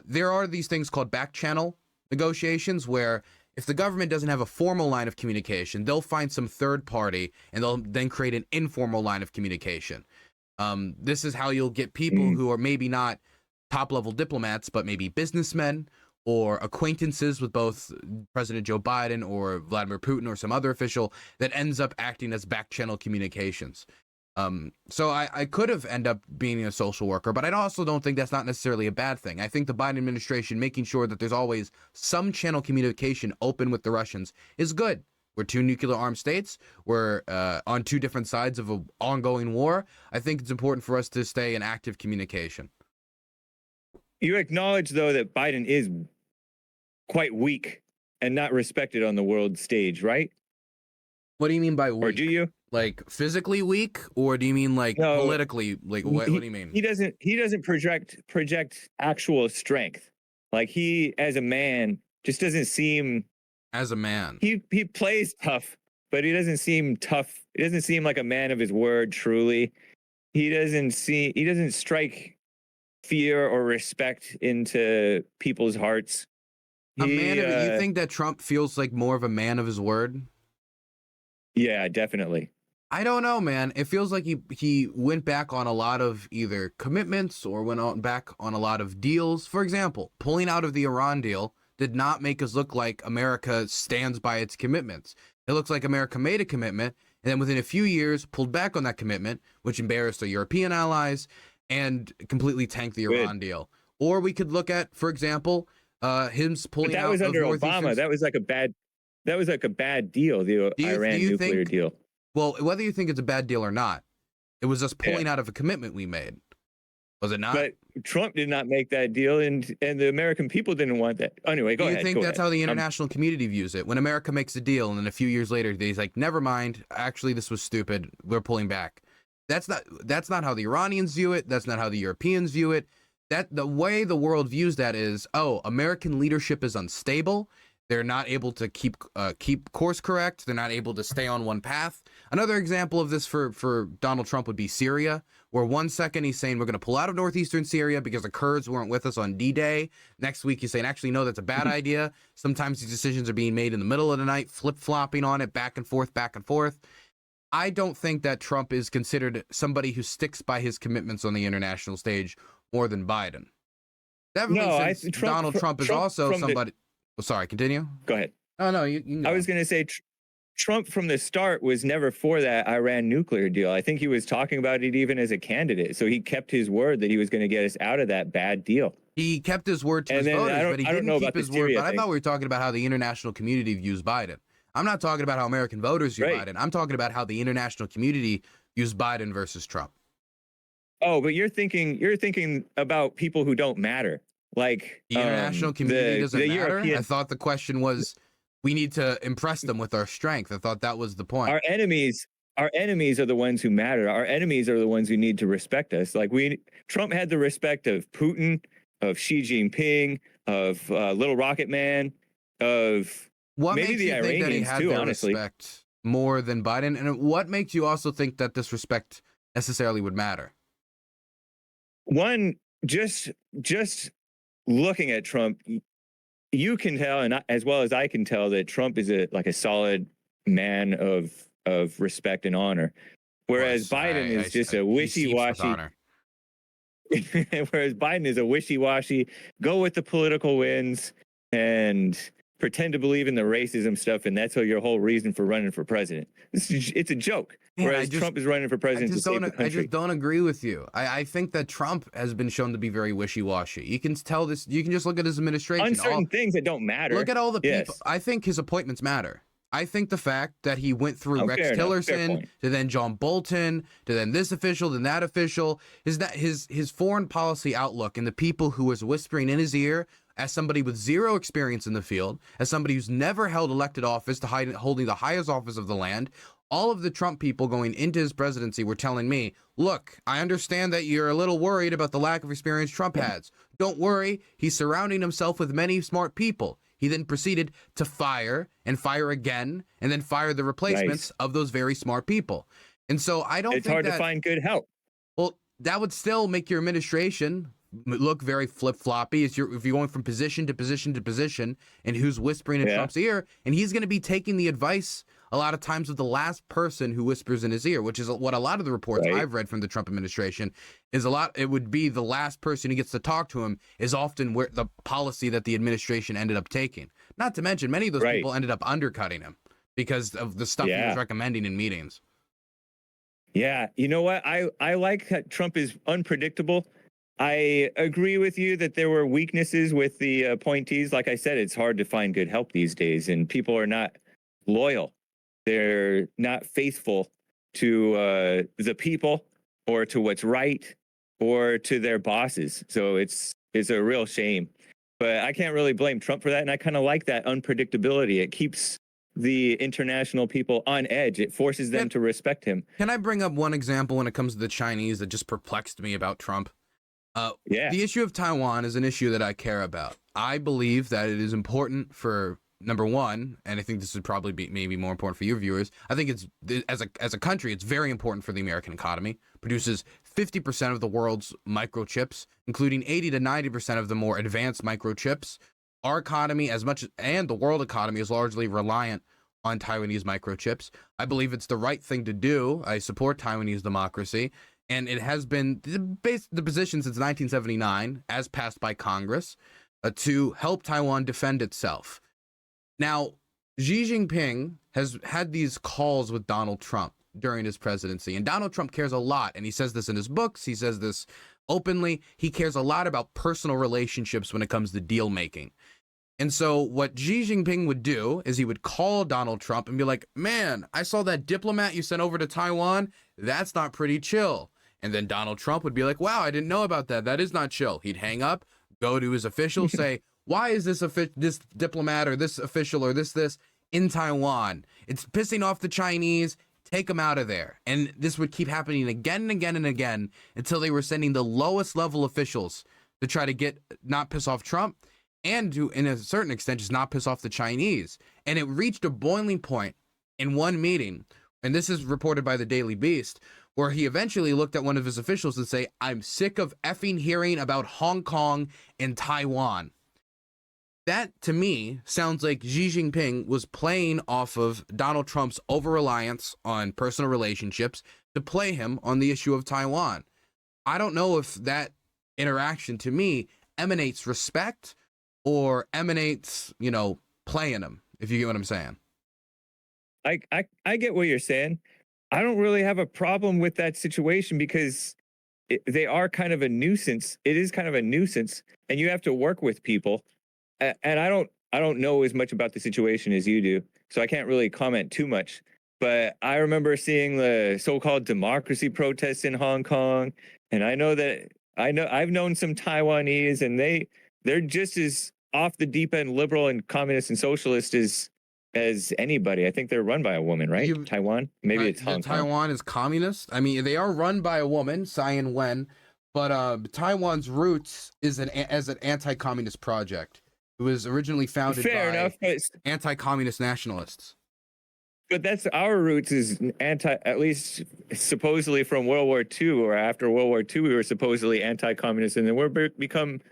there are these things called back channel negotiations, where if the government doesn't have a formal line of communication, they'll find some third party and they'll then create an informal line of communication. This is how you'll get people who are maybe not top level diplomats, but maybe businessmen or acquaintances with both President Joe Biden or Vladimir Putin or some other official that ends up acting as back channel communications. So I could have ended up being a social worker, but I also don't think that's not necessarily a bad thing. I think the Biden administration making sure that there's always some channel communication open with the Russians is good. We're two nuclear armed states. We're on two different sides of an ongoing war. I think it's important for us to stay in active communication. You acknowledge, though, that Biden is quite weak and not respected on the world stage, right? What do you mean by weak? Or do you? Like physically weak, or do you mean like politically? Like what do you mean? He doesn't project actual strength. Like he, as a man, just doesn't seem. As a man, he plays tough, but he doesn't seem tough. He doesn't seem like a man of his word. Truly, he doesn't strike fear or respect into people's hearts. You think that Trump feels like more of a man of his word? Yeah, definitely. I don't know, man. It feels like he went back on a lot of either commitments or back on a lot of deals. For example, pulling out of the Iran deal did not make us look like America stands by its commitments. It looks like America made a commitment and then within a few years pulled back on that commitment, which embarrassed our European allies and completely tanked the Iran deal. Or we could look at, for example, him pulling out of That was under Obama. That was like a bad deal, the Iran nuclear deal. Well, whether you think it's a bad deal or not, it was us pulling out of a commitment we made. Was it not? But Trump did not make that deal, and the American people didn't want that. Anyway, go ahead. Do you think that's how the international community views it? When America makes a deal, and then a few years later, he's like, never mind, actually, this was stupid. We're pulling back. That's not how the Iranians view it. That's not how the Europeans view it. The way the world views that is, American leadership is unstable. They're not able to keep course correct. They're not able to stay on one path. Another example of this for Donald Trump would be Syria, where one second he's saying we're going to pull out of northeastern Syria because the Kurds weren't with us on D-Day. Next week he's saying, actually, no, that's a bad idea. Sometimes these decisions are being made in the middle of the night, flip-flopping on it, back and forth, back and forth. I don't think that Trump is considered somebody who sticks by his commitments on the international stage more than Biden. Definitely, since Donald Trump is also somebody... Sorry, continue. Go ahead. Oh, no, you can go. I was going to say Trump from the start was never for that Iran nuclear deal. I think he was talking about it even as a candidate. So he kept his word that he was going to get us out of that bad deal. He kept his word to his voters, but he didn't keep his word. But I thought we were talking about how the international community views Biden. I'm not talking about how American voters view Biden. I'm talking about how the international community views Biden versus Trump. Oh, but you're thinking about people who don't matter. Like the international community doesn't matter. I thought the question was, we need to impress them with our strength. I thought that was the point. Our enemies are the ones who matter. Our enemies are the ones who need to respect us. Like Trump had the respect of Putin, of Xi Jinping, of Little Rocket Man, of maybe the Iranians too. Honestly, respect more than Biden. And what makes you also think that this respect necessarily would matter? One, just looking at Trump, you can tell, and as well as I can tell, that Trump is a solid man of respect and honor, whereas Biden is just a wishy-washy. Whereas Biden is a wishy-washy, go with the political winds and pretend to believe in the racism stuff, and that's your whole reason for running for president. It's a joke. Man, whereas Trump is running for president to save the country. I just don't agree with you. I think that Trump has been shown to be very wishy-washy. You can tell this. You can just look at his administration. On certain things that don't matter. Look at all the people. I think his appointments matter. I think the fact that he went through Rex Tillerson to then John Bolton to then this official, then that official, is that his foreign policy outlook and the people who was whispering in his ear, as somebody with zero experience in the field, as somebody who's never held elected office holding the highest office of the land, all of the Trump people going into his presidency were telling me, look, I understand that you're a little worried about the lack of experience Trump has. Don't worry. He's surrounding himself with many smart people. He then proceeded to fire and fire again and then fire the replacements of those very smart people. And so I don't think it's hard to find good help. Well, that would still make your administration look very flip-floppy if you're going from position to position to position and who's whispering in Trump's ear, and he's going to be taking the advice a lot of times of the last person who whispers in his ear, which is what a lot of the reports I've read from the Trump administration is it would be the last person who gets to talk to him is often where the policy that the administration ended up taking. Not to mention many of those people ended up undercutting him because of the stuff he was recommending in meetings. Yeah, you know what? I like that Trump is unpredictable. I agree with you that there were weaknesses with the appointees. Like I said, it's hard to find good help these days, and people are not loyal. They're not faithful to the people or to what's right or to their bosses. So it's a real shame. But I can't really blame Trump for that. And I kind of like that unpredictability. It keeps the international people on edge. It forces them to respect him. Can I bring up one example when it comes to the Chinese that just perplexed me about Trump? The issue of Taiwan is an issue that I care about. I believe that it is important for, number one, and I think this would probably be maybe more important for your viewers. I think it's, as a country, it's very important for the American economy. Produces 50% of the world's microchips, including 80 to 90% of the more advanced microchips. Our economy, and the world economy, is largely reliant on Taiwanese microchips. I believe it's the right thing to do. I support Taiwanese democracy, and it has been the position since 1979, as passed by Congress, to help Taiwan defend itself. Now, Xi Jinping has had these calls with Donald Trump during his presidency, and Donald Trump cares a lot, and he says this in his books, he says this openly, he cares a lot about personal relationships when it comes to deal making. And so what Xi Jinping would do is he would call Donald Trump and be like, man, I saw that diplomat you sent over to Taiwan. That's not pretty chill. And then Donald Trump would be like, wow, I didn't know about that. That is not chill. He'd hang up, go to his officials, say, why is this diplomat or this official or this in Taiwan? It's pissing off the Chinese. Take them out of there. And this would keep happening again and again and again until they were sending the lowest level officials to try to not piss off Trump and to, in a certain extent, just not piss off the Chinese. And it reached a boiling point in one meeting, and this is reported by the Daily Beast, where he eventually looked at one of his officials and say, I'm sick of effing hearing about Hong Kong and Taiwan. That, to me, sounds like Xi Jinping was playing off of Donald Trump's over-reliance on personal relationships to play him on the issue of Taiwan. I don't know if that interaction, to me, emanates respect or emanates, playing him, if you get what I'm saying. I get what you're saying. I don't really have a problem with that situation because they are kind of a nuisance. It is kind of a nuisance, and you have to work with people. And I don't know as much about the situation as you do, so I can't really comment too much. But I remember seeing the so-called democracy protests in Hong Kong, and I've known some Taiwanese, and they're just as off the deep end liberal and communist and socialist as anybody. I think they're run by a woman, right? Taiwan? Maybe it's Hong Kong. Taiwan is communist. I mean, they are run by a woman, Tsai Ing-wen, but Taiwan's roots is as an anti-communist project. It was originally founded by anti-communist nationalists. But that's our roots is at least supposedly from World War II, or after World War II, we were supposedly anti-communist, and then we're become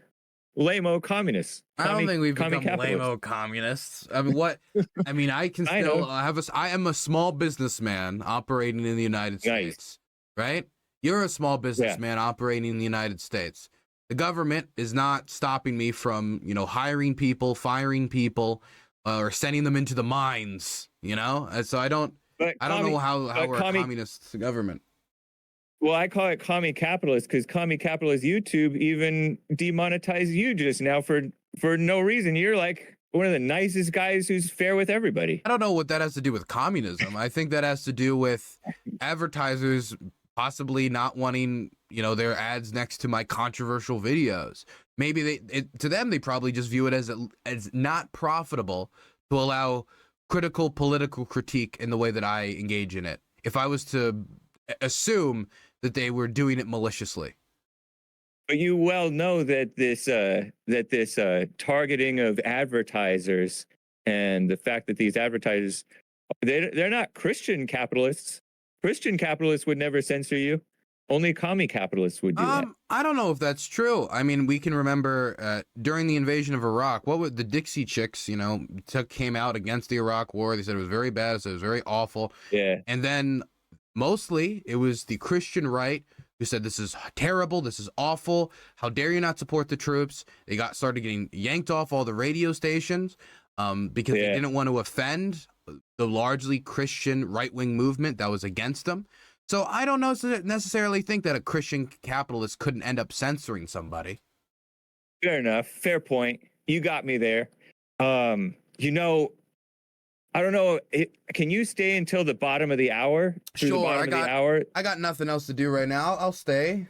lame-o communists. I don't think we've become lame-o communists. I mean, what? I mean, I can still I am a small businessman operating in the United States, right? You're a small businessman operating in the United States. The government is not stopping me from, hiring people, firing people, or sending them into the mines, And so I don't know how we're a communist government. Well, I call it commie capitalist because commie capitalist YouTube even demonetized you just now for no reason. You're like one of the nicest guys who's fair with everybody. I don't know what that has to do with communism. I think that has to do with advertisers possibly not wanting, their ads next to my controversial videos. Maybe to them, they probably just view it as not profitable to allow critical political critique in the way that I engage in it. If I was to assume that they were doing it maliciously. But you well know that this targeting of advertisers and the fact that these advertisers, they're not Christian capitalists. Christian capitalists would never censor you. Only commie capitalists would do that. I don't know if that's true. I mean, we can remember during the invasion of Iraq, what would the Dixie Chicks, came out against the Iraq War. They said it was very bad. They said it was very awful. Yeah. And then mostly it was the Christian right who said this is terrible. This is awful. How dare you not support the troops? They started getting yanked off all the radio stations because they didn't want to offend the largely Christian right-wing movement that was against them. So I don't necessarily think that a Christian capitalist couldn't end up censoring somebody. Fair enough. Fair point. You got me there. I don't know. Can you stay until the bottom of the hour? Sure, I got nothing else to do right now. I'll stay.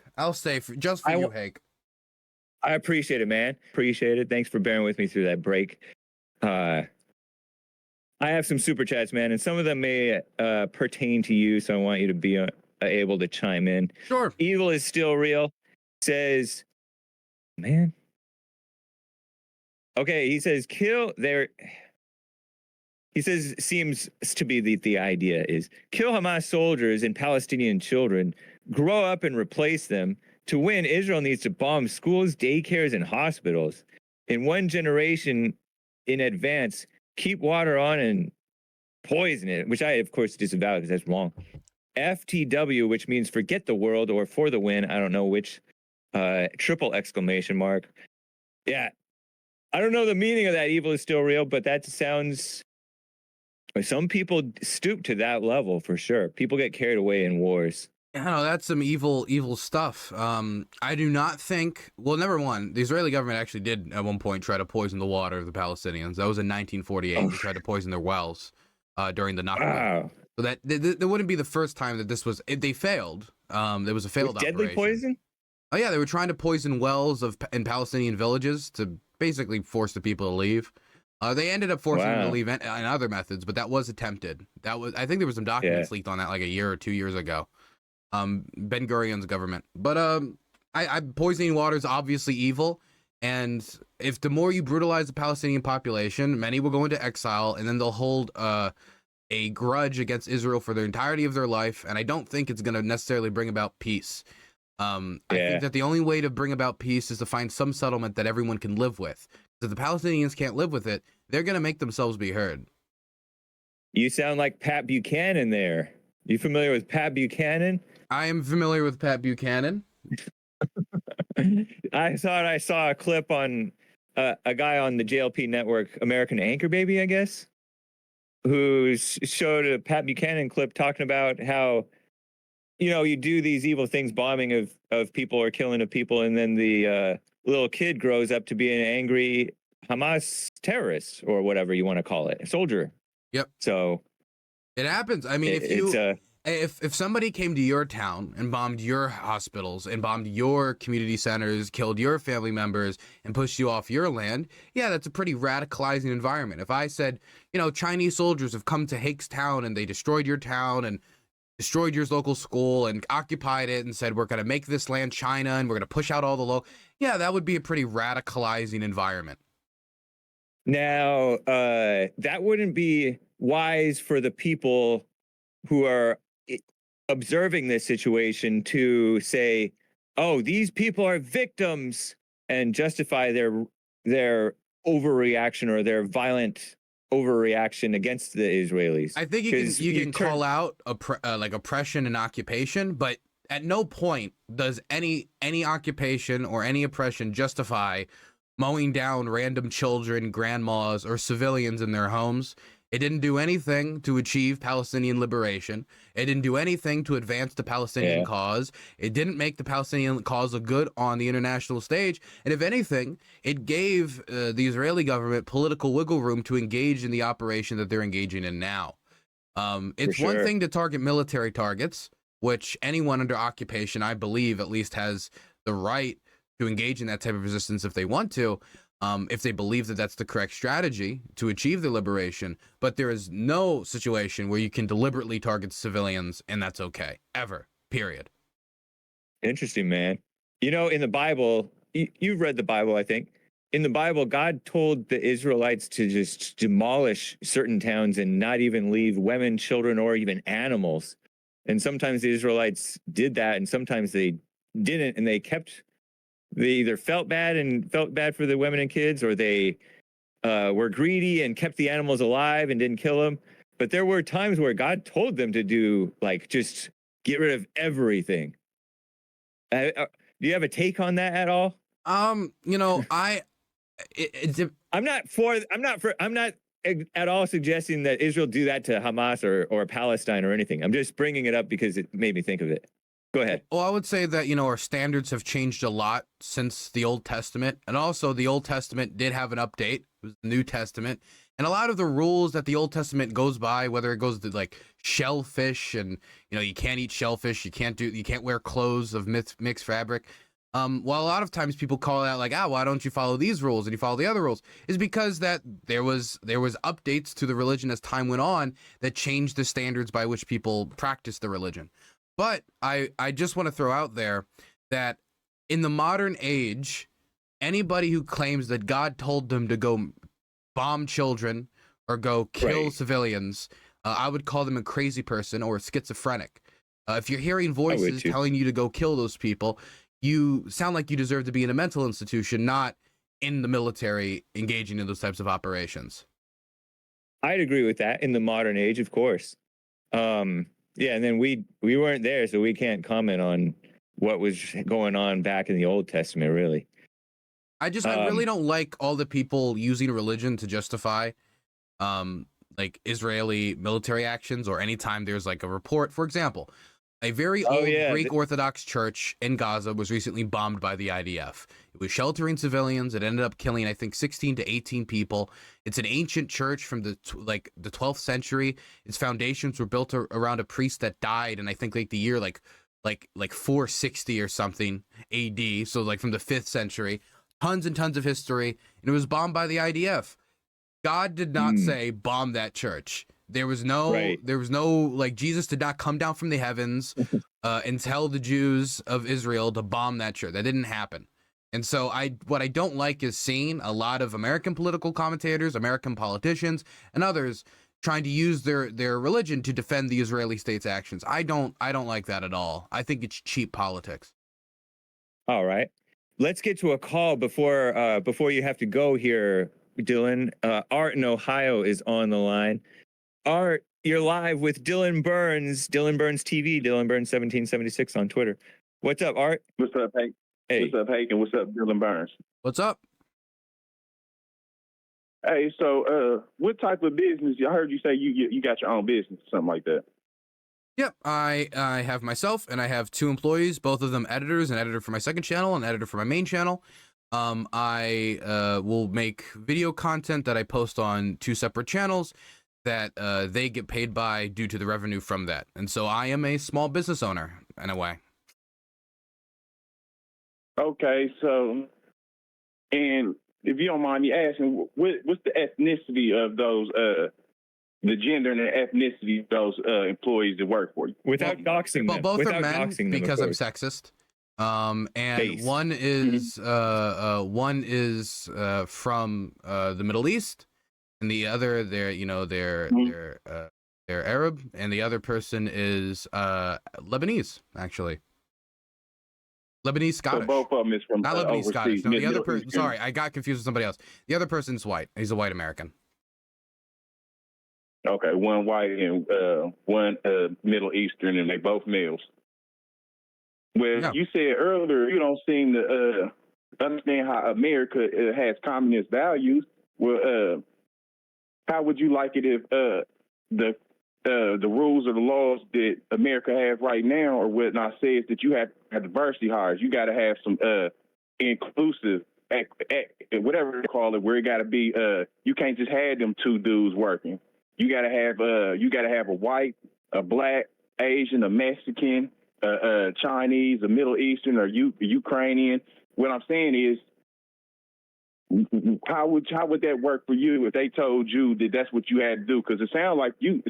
Just for you, Hake. I appreciate it, man. Appreciate it. Thanks for bearing with me through that break. I have some super chats, man, and some of them may pertain to you, so I want you to be able to chime in. Sure. Evil is still real. Says, man. Okay, he says kill their. He says seems to be the idea is kill Hamas soldiers and Palestinian children, grow up and replace them. To win, Israel needs to bomb schools, daycares, and hospitals. In one generation in advance, keep water on and poison it, which I, of course, disavow because that's wrong. FTW, which means forget the world or for the win. I don't know which. Triple exclamation mark. Yeah. I don't know the meaning of that. Evil is still real, but that sounds... Some people stoop to that level for sure. People get carried away in wars. I know that's some evil stuff. I do not think. Well, number one, the Israeli government actually did at one point try to poison the water of the Palestinians. That was in 1948. They tried to poison their wells during the Nakba. Wow. So that wouldn't be the first time that this was. They failed. There was a failed operation. Deadly poison. Oh yeah, they were trying to poison wells in Palestinian villages to basically force the people to leave. They ended up forcing them to leave in other methods, but that was attempted. I think there was some documents leaked on that like a year or 2 years ago. Ben Gurion's government. But poisoning water is obviously evil, and if the more you brutalize the Palestinian population, many will go into exile, and then they'll hold a grudge against Israel for the entirety of their life. And I don't think it's going to necessarily bring about peace. I think that the only way to bring about peace is to find some settlement that everyone can live with. If the Palestinians can't live with it, they're going to make themselves be heard. You sound like Pat Buchanan there. You familiar with Pat Buchanan? I am familiar with Pat Buchanan. I saw a clip on a guy on the JLP network, American Anchor Baby, I guess, who showed a Pat Buchanan clip talking about how, you know, you do these evil things, bombing of people or killing of people, and then the little kid grows up to be an angry Hamas terrorist or whatever you want to call it, a soldier. Yep. So it happens. I mean, if somebody came to your town and bombed your hospitals and bombed your community centers, killed your family members and pushed you off your land, yeah, that's a pretty radicalizing environment. If I said, you know, Chinese soldiers have come to Hake's town and they destroyed your town and destroyed your local school and occupied it and said, we're going to make this land China and we're going to push out all the yeah, that would be a pretty radicalizing environment. Now, that wouldn't be wise for the people who are observing this situation to say, oh, these people are victims, and justify their overreaction or their violent overreaction against the Israelis. I think you can call out like oppression and occupation, but at no point does any occupation or any oppression justify mowing down random children, grandmas, or civilians in their homes. It didn't do anything to achieve Palestinian liberation. It didn't do anything to advance the Palestinian cause. It didn't make the Palestinian cause look good on the international stage. And if anything, it gave the Israeli government political wiggle room to engage in the operation that they're engaging in now. It's one thing to target military targets, which anyone under occupation, I believe, at least has the right to engage in that type of resistance if they want to. If they believe that that's the correct strategy to achieve the liberation. But there is no situation where you can deliberately target civilians and that's okay, ever, period. Interesting, man. You know, in the Bible, you've read the Bible, I think. In the Bible, God told the Israelites to just demolish certain towns and not even leave women, children, or even animals. And sometimes the Israelites did that, and sometimes they didn't, and they either felt bad for the women and kids, or they were greedy and kept the animals alive and didn't kill them. But there were times where God told them to do, like, just get rid of everything. Do you have a take on that at all? You know, I'm not at all suggesting that Israel do that to Hamas or Palestine or anything. I'm just bringing it up because it made me think of it. Go ahead. Well, I would say that, you know, our standards have changed a lot since the Old Testament. And also the Old Testament did have an update. It was the New Testament. And a lot of the rules that the Old Testament goes by, whether it goes to like shellfish and, you can't eat shellfish, you can't wear clothes of mixed fabric. While a lot of times people call out like, why don't you follow these rules and you follow the other rules, is because that there was updates to the religion as time went on that changed the standards by which people practice the religion. But I just want to throw out there that in the modern age, anybody who claims that God told them to go bomb children or go kill civilians, I would call them a crazy person or a schizophrenic. If you're hearing voices telling you to go kill those people, you sound like you deserve to be in a mental institution, not in the military engaging in those types of operations. I'd agree with that in the modern age, of course. And then we weren't there, so we can't comment on what was going on back in the Old Testament, really. I really don't like all the people using religion to justify like Israeli military actions, or anytime there's like a report. For example, a very old Greek Orthodox church in Gaza was recently bombed by the IDF. It was sheltering civilians. It ended up killing, I think, 16 to 18 people. It's an ancient church from the 12th century. Its foundations were built around a priest that died, and I think like the year like 460 or something AD. So like from the 5th century. Tons and tons of history, and it was bombed by the IDF. God did not say bomb that church. There was no like Jesus did not come down from the heavens and tell the Jews of Israel to bomb that church. That didn't happen. And so what I don't like is seeing a lot of American political commentators, American politicians, and others trying to use their religion to defend the Israeli state's actions. I don't like that at all. I think it's cheap politics. All right. Let's get to a call before you have to go here, Dylan. Art in Ohio is on the line. Art, you're live with Dylan Burns, Dylan Burns TV, Dylan Burns 1776 on Twitter. What's up, Art? What's up, Hake? Hey. What's up, Hake? And what's up, Dylan Burns? What's up? Hey, so what type of business? I heard you say you got your own business or something like that. Yep, I have myself, and I have 2 employees, both of them editors, an editor for my second channel, an editor for my main channel. I will make video content that I post on 2 separate channels that they get paid by due to the revenue from that. And so I am a small business owner in a way. Okay, so, and if you don't mind me asking, what's the ethnicity of those the gender and the ethnicity of those employees that work for you? Without doxing them. Both Without are men because I'm sexist. And Base. one is from the Middle East, and the other they're Arab, and the other person is Lebanese, actually. Lebanese Scottish. So both of them is from not Lebanese Scottish. No, the other person. Eastern. Sorry, I got confused with somebody else. The other person's white. He's a white American. Okay, one white and one Middle Eastern, and they both males. Well, you said earlier you don't seem to understand how America has communist values. Well, how would you like it if the rules or the laws that America has right now or whatnot says that you have diversity hires? You got to have some inclusive, whatever they call it, where it got to be. You can't just have them 2 dudes working. You got to have a white, a black, Asian, a Mexican, a Chinese, a Middle Eastern, or Ukrainian. What I'm saying is, how would that work for you if they told you that that's what you had to do? Because it sounds like you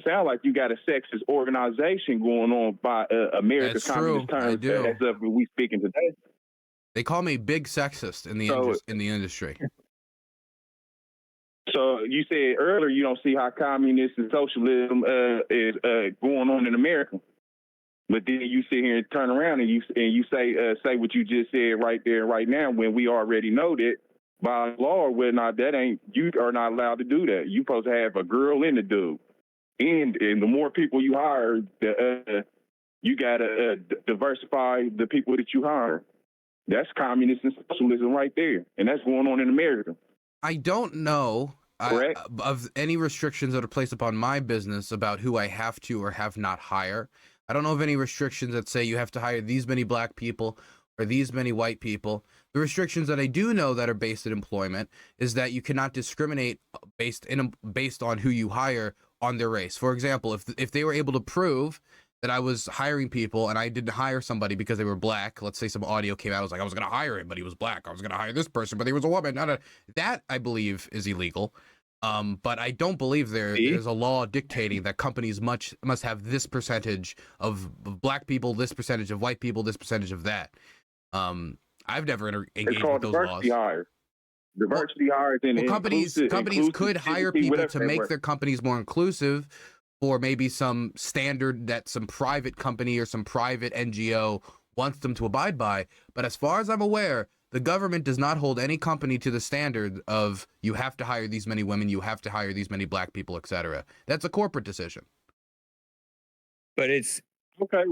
got a sexist organization going on by America's communist terms as of we speaking today. They call me big sexist in the industry. So you said earlier you don't see how communism and socialism is going on in America, but then you sit here and turn around and you say what you just said right there, right now, when we already know that by law or whatnot, you are not allowed to do that. You're supposed to have a girl and a dude, and the more people you hire, you gotta diversify the people that you hire. That's communist and socialism right there, and that's going on in America. I don't know of any restrictions that are placed upon my business about who I have to or have not hire. I don't know of any restrictions that say you have to hire these many black people or these many white people. The restrictions that I do know that are based in employment is that you cannot discriminate based on who you hire on their race. For example, if they were able to prove that I was hiring people and I didn't hire somebody because they were black, let's say some audio came out, I was like, I was going to hire him, but he was black. I was going to hire this person, but he was a woman. That I believe is illegal. But I don't believe there's a law dictating that companies must have this percentage of black people, this percentage of white people, this percentage of that. I've never engaged with those laws. Diversity hires and companies could hire people to make their companies more inclusive, or maybe some standard that some private company or some private NGO wants them to abide by. But as far as I'm aware, the government does not hold any company to the standard of you have to hire these many women, you have to hire these many black people, etc. That's a corporate decision. But it's okay.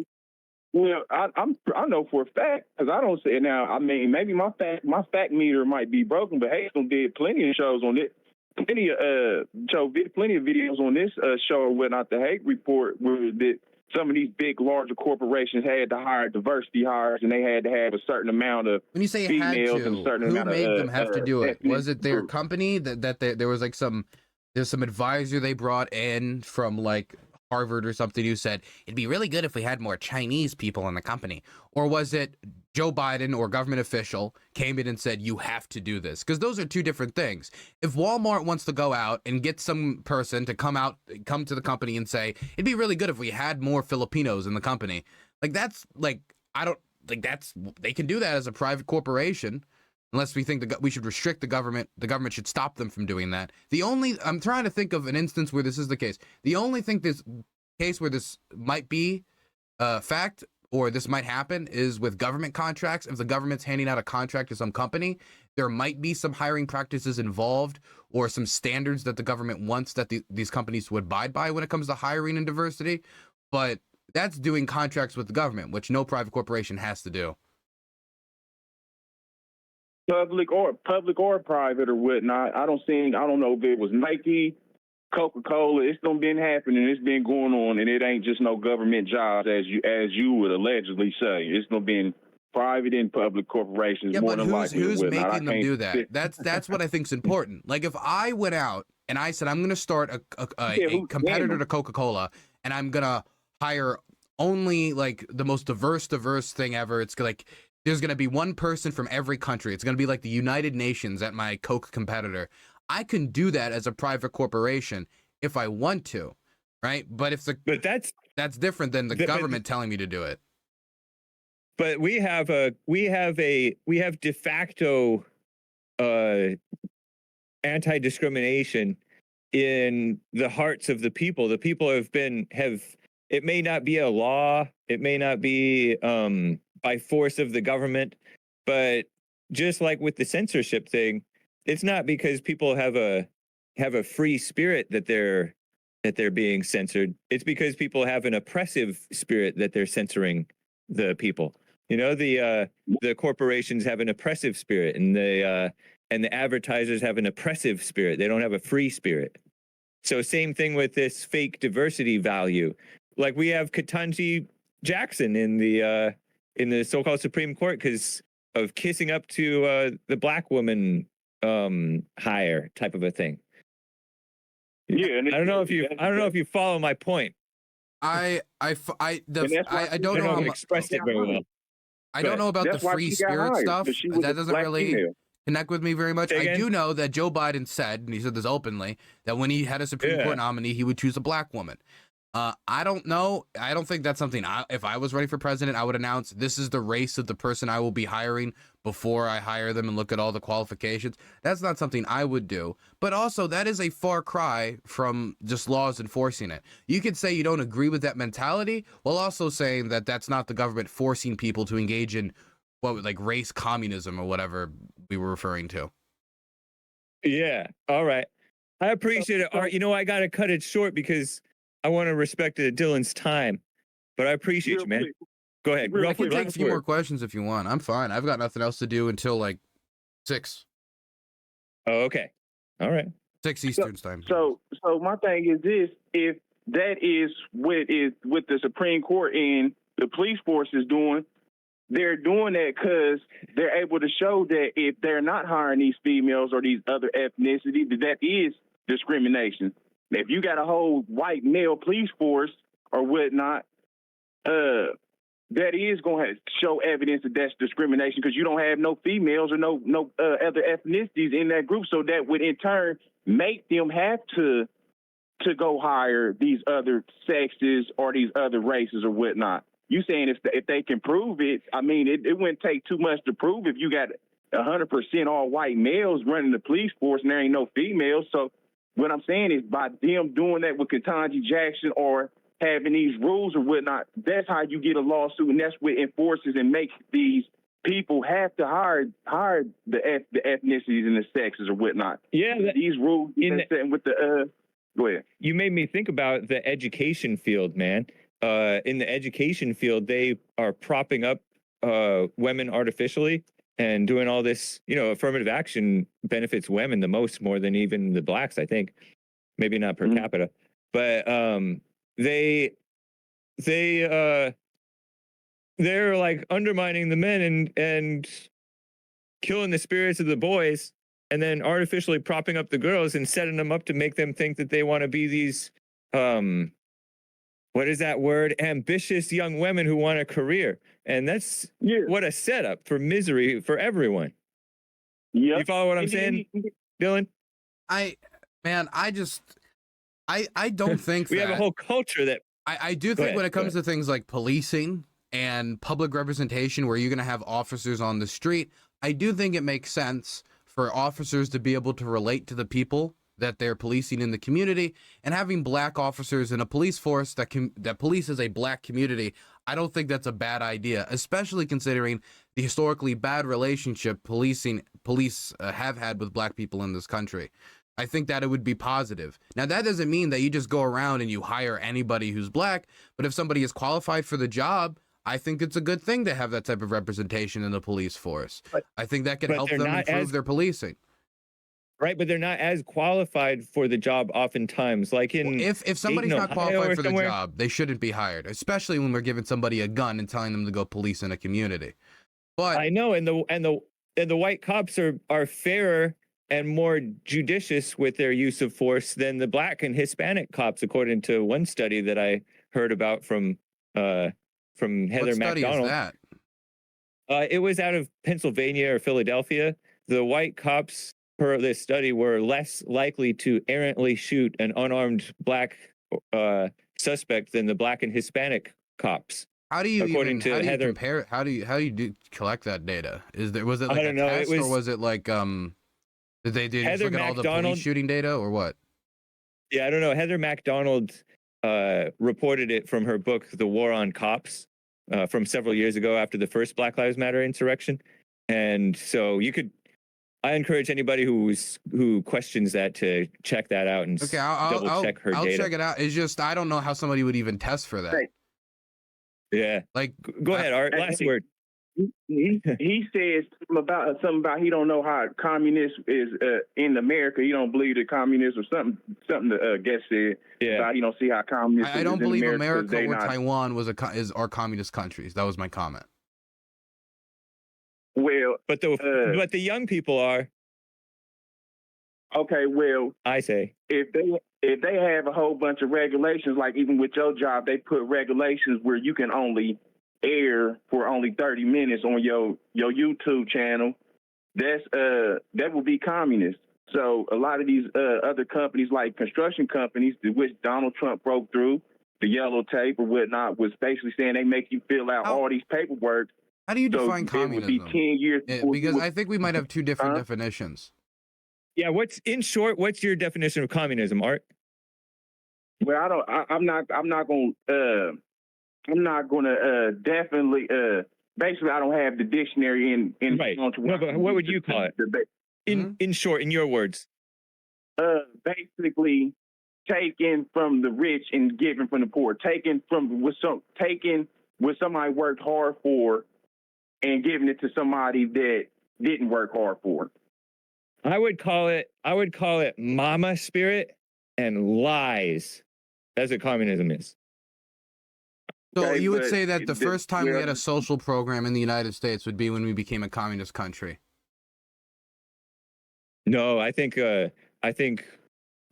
Well, I know for a fact, because I don't say it now. I mean, maybe my fact meter might be broken, but Hake did plenty of shows on it. Plenty of videos on this show went out the Hake Report where that some of these big, larger corporations had to hire diversity hires, and they had to have a certain amount of when you say females had to, and a certain who amount made of them have to do it? Was it their group. company that there was like there's some advisor they brought in from like Harvard or something who said it'd be really good if we had more Chinese people in the company? Or was it Joe Biden or government official came in and said you have to do this? Because those are two different things. If Walmart wants to go out and get some person to come to the company and say it'd be really good if we had more Filipinos in the company, like that's like I don't like that's they can do that as a private corporation. Unless we think we should restrict the government should stop them from doing that. I'm trying to think of an instance where this is the case. The only case where this might be fact or this might happen is with government contracts. If the government's handing out a contract to some company, there might be some hiring practices involved or some standards that the government wants that these companies would abide by when it comes to hiring and diversity. But that's doing contracts with the government, which no private corporation has to do. Public or private or whatnot. I don't know if it was Nike, Coca-Cola. It's been happening. It's been going on, and it ain't just no government jobs as you would allegedly say. It's been private and public corporations. Yeah, more but than likely who's making them do that? That's what I think's important. Like if I went out and I said I'm going to start a competitor to Coca-Cola, and I'm going to hire only like the most diverse thing ever. It's like there's going to be one person from every country. It's going to be like the United Nations at my Coke competitor. I can do that as a private corporation if I want to, right? But that's different than the government telling me to do it. But we have de facto anti-discrimination in the hearts of the people. The people have it may not be a law, it may not be by force of the government, but just like with the censorship thing, it's not because people have a free spirit that they're being censored. It's because people have an oppressive spirit that they're censoring the people. You know, the corporations have an oppressive spirit, and the advertisers have an oppressive spirit. They don't have a free spirit. So same thing with this fake diversity value. Like we have Ketanji Jackson in the so-called Supreme Court because of kissing up to the black woman hire type of a thing. Yeah, I don't know if you follow my point. I don't know how to express it very well. I don't know about the free spirit stuff. That doesn't really connect with me very much. I do know that Joe Biden said, and he said this openly, that when he had a Supreme Court nominee, he would choose a black woman. I don't know. I don't think that's something, if I was running for president, I would announce this is the race of the person I will be hiring before I hire them and look at all the qualifications. That's not something I would do. But also, that is a far cry from just laws enforcing it. You could say you don't agree with that mentality while also saying that that's not the government forcing people to engage in like race communism or whatever we were referring to. Yeah. All right. I appreciate it, Art. You know, I got to cut it short because I want to respect Dylan's time, but I appreciate you, man. Quick. Go ahead. I can take a few more questions if you want. I'm fine. I've got nothing else to do until like 6. Oh, okay. All right. 6 Eastern time. So my thing is this: if that is what the Supreme Court and the police force is doing, they're doing that because they're able to show that if they're not hiring these females or these other ethnicities, that is discrimination. If you got a whole white male police force or whatnot, that is going to show evidence that that's discrimination because you don't have no females or no other ethnicities in that group. So that would in turn make them have to go hire these other sexes or these other races or whatnot. You saying if they can prove it, I mean, it wouldn't take too much to prove if you got 100% all white males running the police force and there ain't no females. So what I'm saying is by them doing that with Ketanji Jackson or having these rules or whatnot, that's how you get a lawsuit, and that's what enforces and makes these people have to hire the ethnicities and the sexes or whatnot. Yeah, these rules with the go ahead. You made me think about the education field, man. In the education field, they are propping up women artificially and doing all this. You know, affirmative action benefits women the most, more than even the blacks, I think. Maybe not per capita, but they're like undermining the men and killing the spirits of the boys, and then artificially propping up the girls and setting them up to make them think that they want to be these what is that word? Ambitious young women who want a career. And that's what a setup for misery for everyone. You follow what I'm saying, Dylan? I don't think we have a whole culture that I do think when it comes to things like policing and public representation where you're going to have officers on the street, I do think it makes sense for officers to be able to relate to the people that they're policing in the community, and having black officers in a police force that polices a black community. I don't think that's a bad idea, especially considering the historically bad relationship police have had with black people in this country. I think that it would be positive. Now, that doesn't mean that you just go around and you hire anybody who's black, but if somebody is qualified for the job, I think it's a good thing to have that type of representation in the police force. I think that can help them improve their policing. Right, but they're not as qualified for the job oftentimes. Like if somebody's not qualified for the job, they shouldn't be hired, especially when we're giving somebody a gun and telling them to go police in a community. But I know, and the white cops are fairer and more judicious with their use of force than the black and Hispanic cops, according to one study that I heard about from Heather what study McDonald. Is that? It was out of Pennsylvania or Philadelphia. The white cops, per this study, were less likely to errantly shoot an unarmed black suspect than the black and Hispanic cops. How do you compare? How do you collect that data? Was it like a test, or was it like did they just look at all the police shooting data or what? Yeah, I don't know. Heather McDonald reported it from her book, The War on Cops, from several years ago after the first Black Lives Matter insurrection. And so I encourage anybody who questions that to check that out and double check her data. I'll check it out. It's just I don't know how somebody would even test for that. Right. Yeah. Like, go ahead, Art. Last word. He says something about he don't know how communist is in America. He don't believe that communist or something the guest said. Yeah. About, see how communist. I don't believe America or not... Taiwan are communist countries. That was my comment. Well, but the young people are. Okay, well, I say if they have a whole bunch of regulations, like even with your job, they put regulations where you can only air for only 30 minutes on your YouTube channel. That would be communist. So a lot of these other companies, like construction companies, which Donald Trump broke through, the yellow tape or whatnot, was basically saying they make you fill out all these paperwork. How do you define communism? It would be 10 years. Because I think we might have two different definitions. Yeah, what's your definition of communism, Art? Well, I'm not going to definitely. Basically, I don't have the dictionary in. Right. No, but what would you call it? In short, in your words. Basically, taking from the rich and giving from the poor. Taking what somebody worked hard for, and giving it to somebody that didn't work hard for. I would call it mama spirit and lies. That's what communism is. So Okay, you would but say that the first time we well, had a social program in the United States would be when we became a communist country. No, I think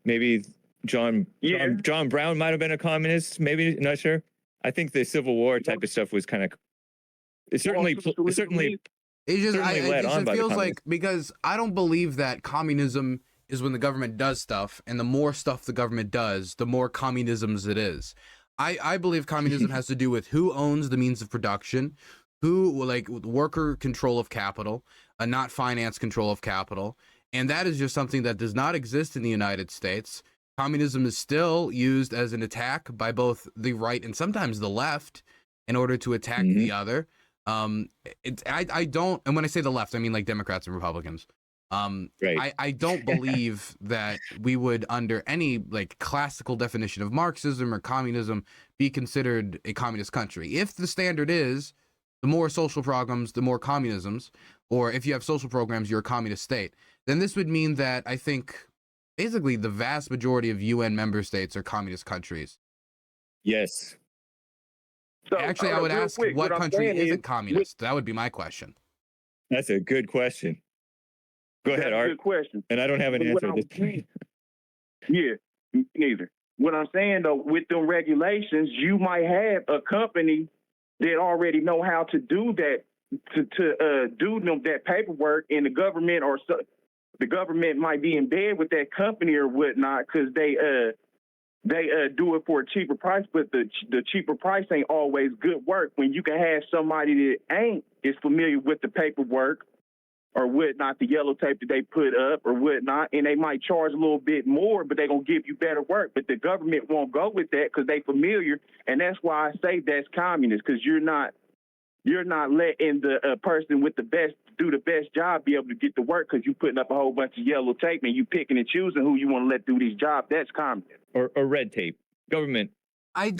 maybe John Brown might have been a communist. Maybe, not sure. I think the Civil War type of stuff was kind of it certainly It feels like, because I don't believe that communism is when the government does stuff, and the more stuff the government does, the more communisms it is. I believe communism has to do with who owns the means of production, who, like, worker control of capital, not finance control of capital. And that is just something that does not exist in the United States. Communism is still used as an attack by both the right and sometimes the left in order to attack the other. I don't, and when I say the left, I mean like Democrats and Republicans. Right. I don't believe that we would, under any like classical definition of Marxism or communism, be considered a communist country. If the standard is the more social programs, the more communisms, or if you have social programs, you're a communist state, then this would mean that I think basically the vast majority of UN member states are communist countries. Yes. So, actually, I would ask what country isn't communist. That would be my question. That's a good question. Go ahead, Art. Good question. And I don't have an answer. Yeah, me neither. What I'm saying though, with them regulations, you might have a company that already know how to do that, to do them that paperwork, and the government the government might be in bed with that company or whatnot because they do it for a cheaper price, but the cheaper price ain't always good work. When you can have somebody that is familiar with the paperwork or whatnot, the yellow tape that they put up or whatnot, and they might charge a little bit more, but they're going to give you better work. But the government won't go with that because they familiar, and that's why I say that's communist, because you're not letting the person with the best do the best job be able to get the work because you putting up a whole bunch of yellow tape and you picking and choosing who you want to let do these jobs. That's communist. Or red tape. Government. I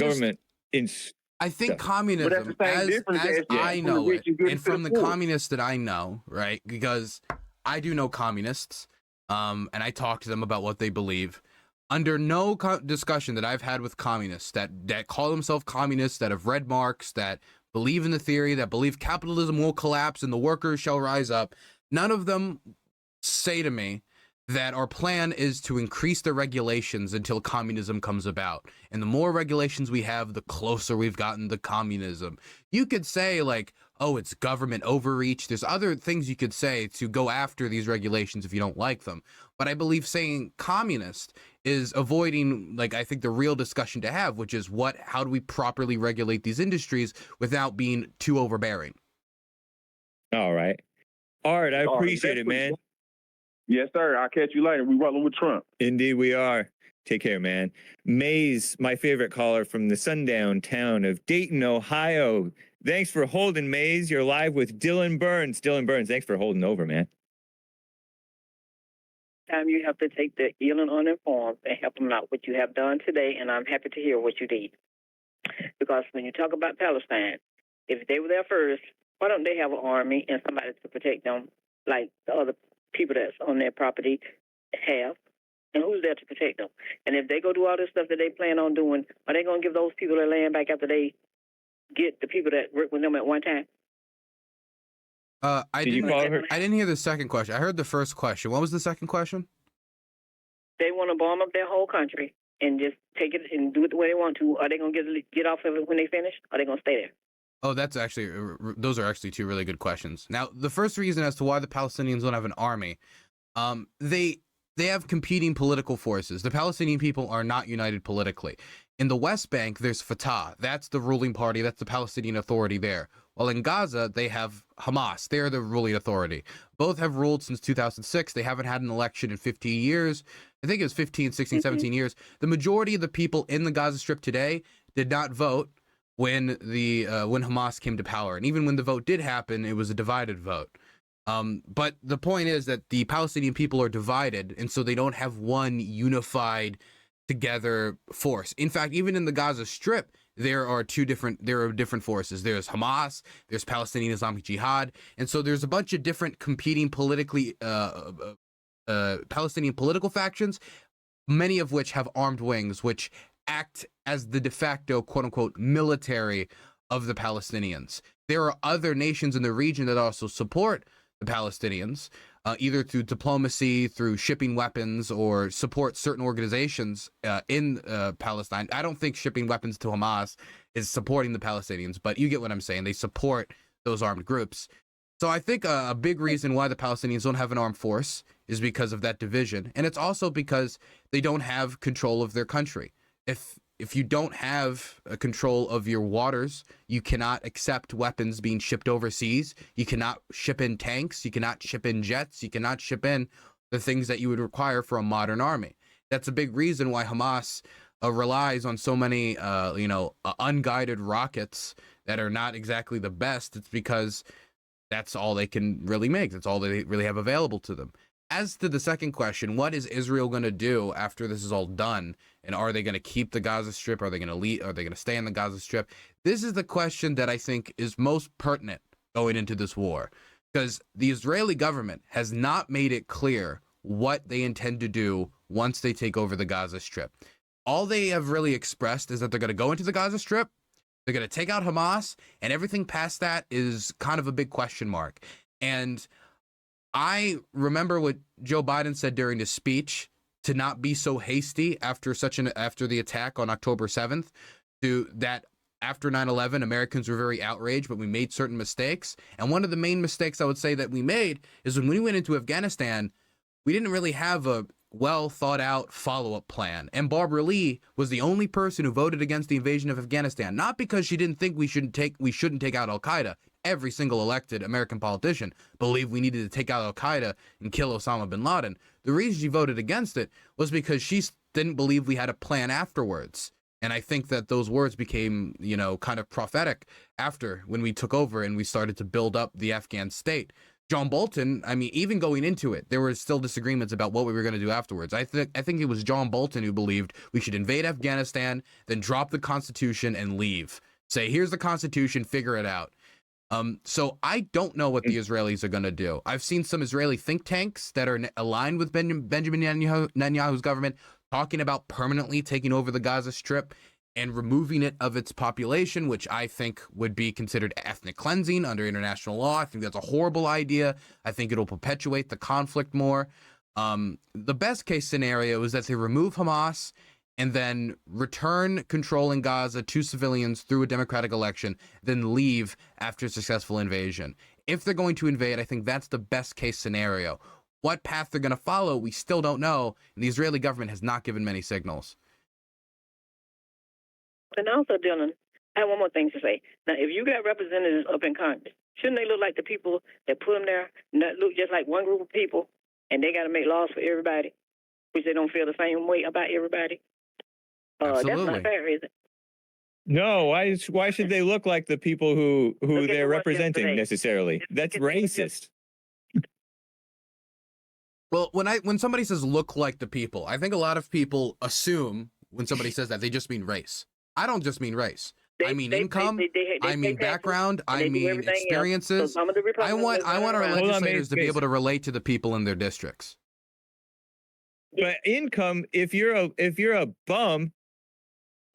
think communism, as I know it, and from the communists that I know, right, because I do know communists, and I talk to them about what they believe. Under no discussion that I've had with communists that call themselves communists, that have read Marx, that believe in the theory, that believe capitalism will collapse and the workers shall rise up, none of them say to me that our plan is to increase the regulations until communism comes about. And the more regulations we have, the closer we've gotten to communism. You could say like, oh, it's government overreach. There's other things you could say to go after these regulations if you don't like them. But I believe saying communist is avoiding, like, I think the real discussion to have, which is how do we properly regulate these industries without being too overbearing? All right. Art, I appreciate it, man. Yes, sir. I'll catch you later. We rolling with Trump. Indeed, we are. Take care, man. Maze, my favorite caller from the sundown town of Dayton, Ohio. Thanks for holding, Maze. You're live with Dylan Burns. Dylan Burns, thanks for holding over, man. Time you have to take the ill and uninformed and help them out. What you have done today, and I'm happy to hear what you did. Because when you talk about Palestine, if they were there first, why don't they have an army and somebody to protect them like the other people that's on their property have? And who's there to protect them? And if they go do all this stuff that they plan on doing, are they going to give those people their land back after they get the people that work with them at one time? I didn't hear the second question. I heard the first question. What was the second question? They want to bomb up their whole country and just take it and do it the way they want to. Are they going to get off of it when they finish? Or are they going to stay there? Oh, those are actually two really good questions. Now, the first reason as to why the Palestinians don't have an army, they have competing political forces. The Palestinian people are not united politically. In the West Bank, there's Fatah. That's the ruling party. That's the Palestinian Authority there. While in Gaza, they have Hamas. They're the ruling authority. Both have ruled since 2006. They haven't had an election in 15 years. I think it was 15, 16, 17 years. The majority of the people in the Gaza Strip today did not vote when Hamas came to power. And even when the vote did happen, it was a divided vote. But the point is that the Palestinian people are divided, and so they don't have one unified together force. In fact, even in the Gaza Strip, there are different forces. There's Hamas, there's Palestinian Islamic Jihad, and so there's a bunch of different competing Palestinian political factions, many of which have armed wings, which act as the de facto, quote unquote, military of the Palestinians. There are other nations in the region that also support the Palestinians, either through diplomacy, through shipping weapons, or support certain organizations in Palestine. I don't think shipping weapons to Hamas is supporting the Palestinians, but you get what I'm saying. They support those armed groups. So I think a big reason why the Palestinians don't have an armed force is because of that division. And it's also because they don't have control of their country. If you don't have a control of your waters, you cannot accept weapons being shipped overseas. You cannot ship in tanks. You cannot ship in jets. You cannot ship in the things that you would require for a modern army. That's a big reason why Hamas relies on so many, unguided rockets that are not exactly the best. It's because that's all they can really make. That's all they really have available to them. As to the second question, what is Israel going to do after this is all done? And are they going to keep the Gaza Strip? Are they going to leave? Are they going to stay in the Gaza Strip? This is the question that I think is most pertinent going into this war, because the Israeli government has not made it clear what they intend to do once they take over the Gaza Strip. All they have really expressed is that they're going to go into the Gaza Strip, they're going to take out Hamas, and everything past that is kind of a big question mark. And I remember what Joe Biden said during his speech, to not be so hasty after the attack on October 7th, that after 9/11, Americans were very outraged, but we made certain mistakes. And one of the main mistakes I would say that we made is when we went into Afghanistan, we didn't really have a well thought out follow-up plan. And Barbara Lee was the only person who voted against the invasion of Afghanistan, not because she didn't think we shouldn't take out Al-Qaeda. Every single elected American politician believed we needed to take out Al-Qaeda and kill Osama bin Laden. The reason she voted against it was because she didn't believe we had a plan afterwards. And I think that those words became, kind of prophetic after, when we took over and we started to build up the Afghan state. John Bolton, even going into it, there were still disagreements about what we were going to do afterwards. I think it was John Bolton who believed we should invade Afghanistan, then drop the Constitution and leave. Say, here's the Constitution, figure it out. So I don't know what the Israelis are going to do. I've seen some Israeli think tanks that are aligned with Benjamin Netanyahu's government talking about permanently taking over the Gaza Strip and removing it of its population, which I think would be considered ethnic cleansing under international law. I think that's a horrible idea. I think it'll perpetuate the conflict more. The best case scenario is that they remove Hamas and then return control in Gaza to civilians through a democratic election, then leave after a successful invasion. If they're going to invade, I think that's the best case scenario. What path they're going to follow, we still don't know, and the Israeli government has not given many signals. And also, Dylan, I have one more thing to say. Now, if you got representatives up in Congress, shouldn't they look like the people that put them there, not look just like one group of people, and they got to make laws for everybody, which they don't feel the same way about everybody? That's not fair, is it? No, why should they look like the people who they're representing necessarily? That's racist. Well, when somebody says look like the people, I think a lot of people assume when somebody says that they just mean race. I don't just mean race. I mean income. I mean background. I mean experiences. I want our legislators to be able to relate to the people in their districts. But income, if you're a bum,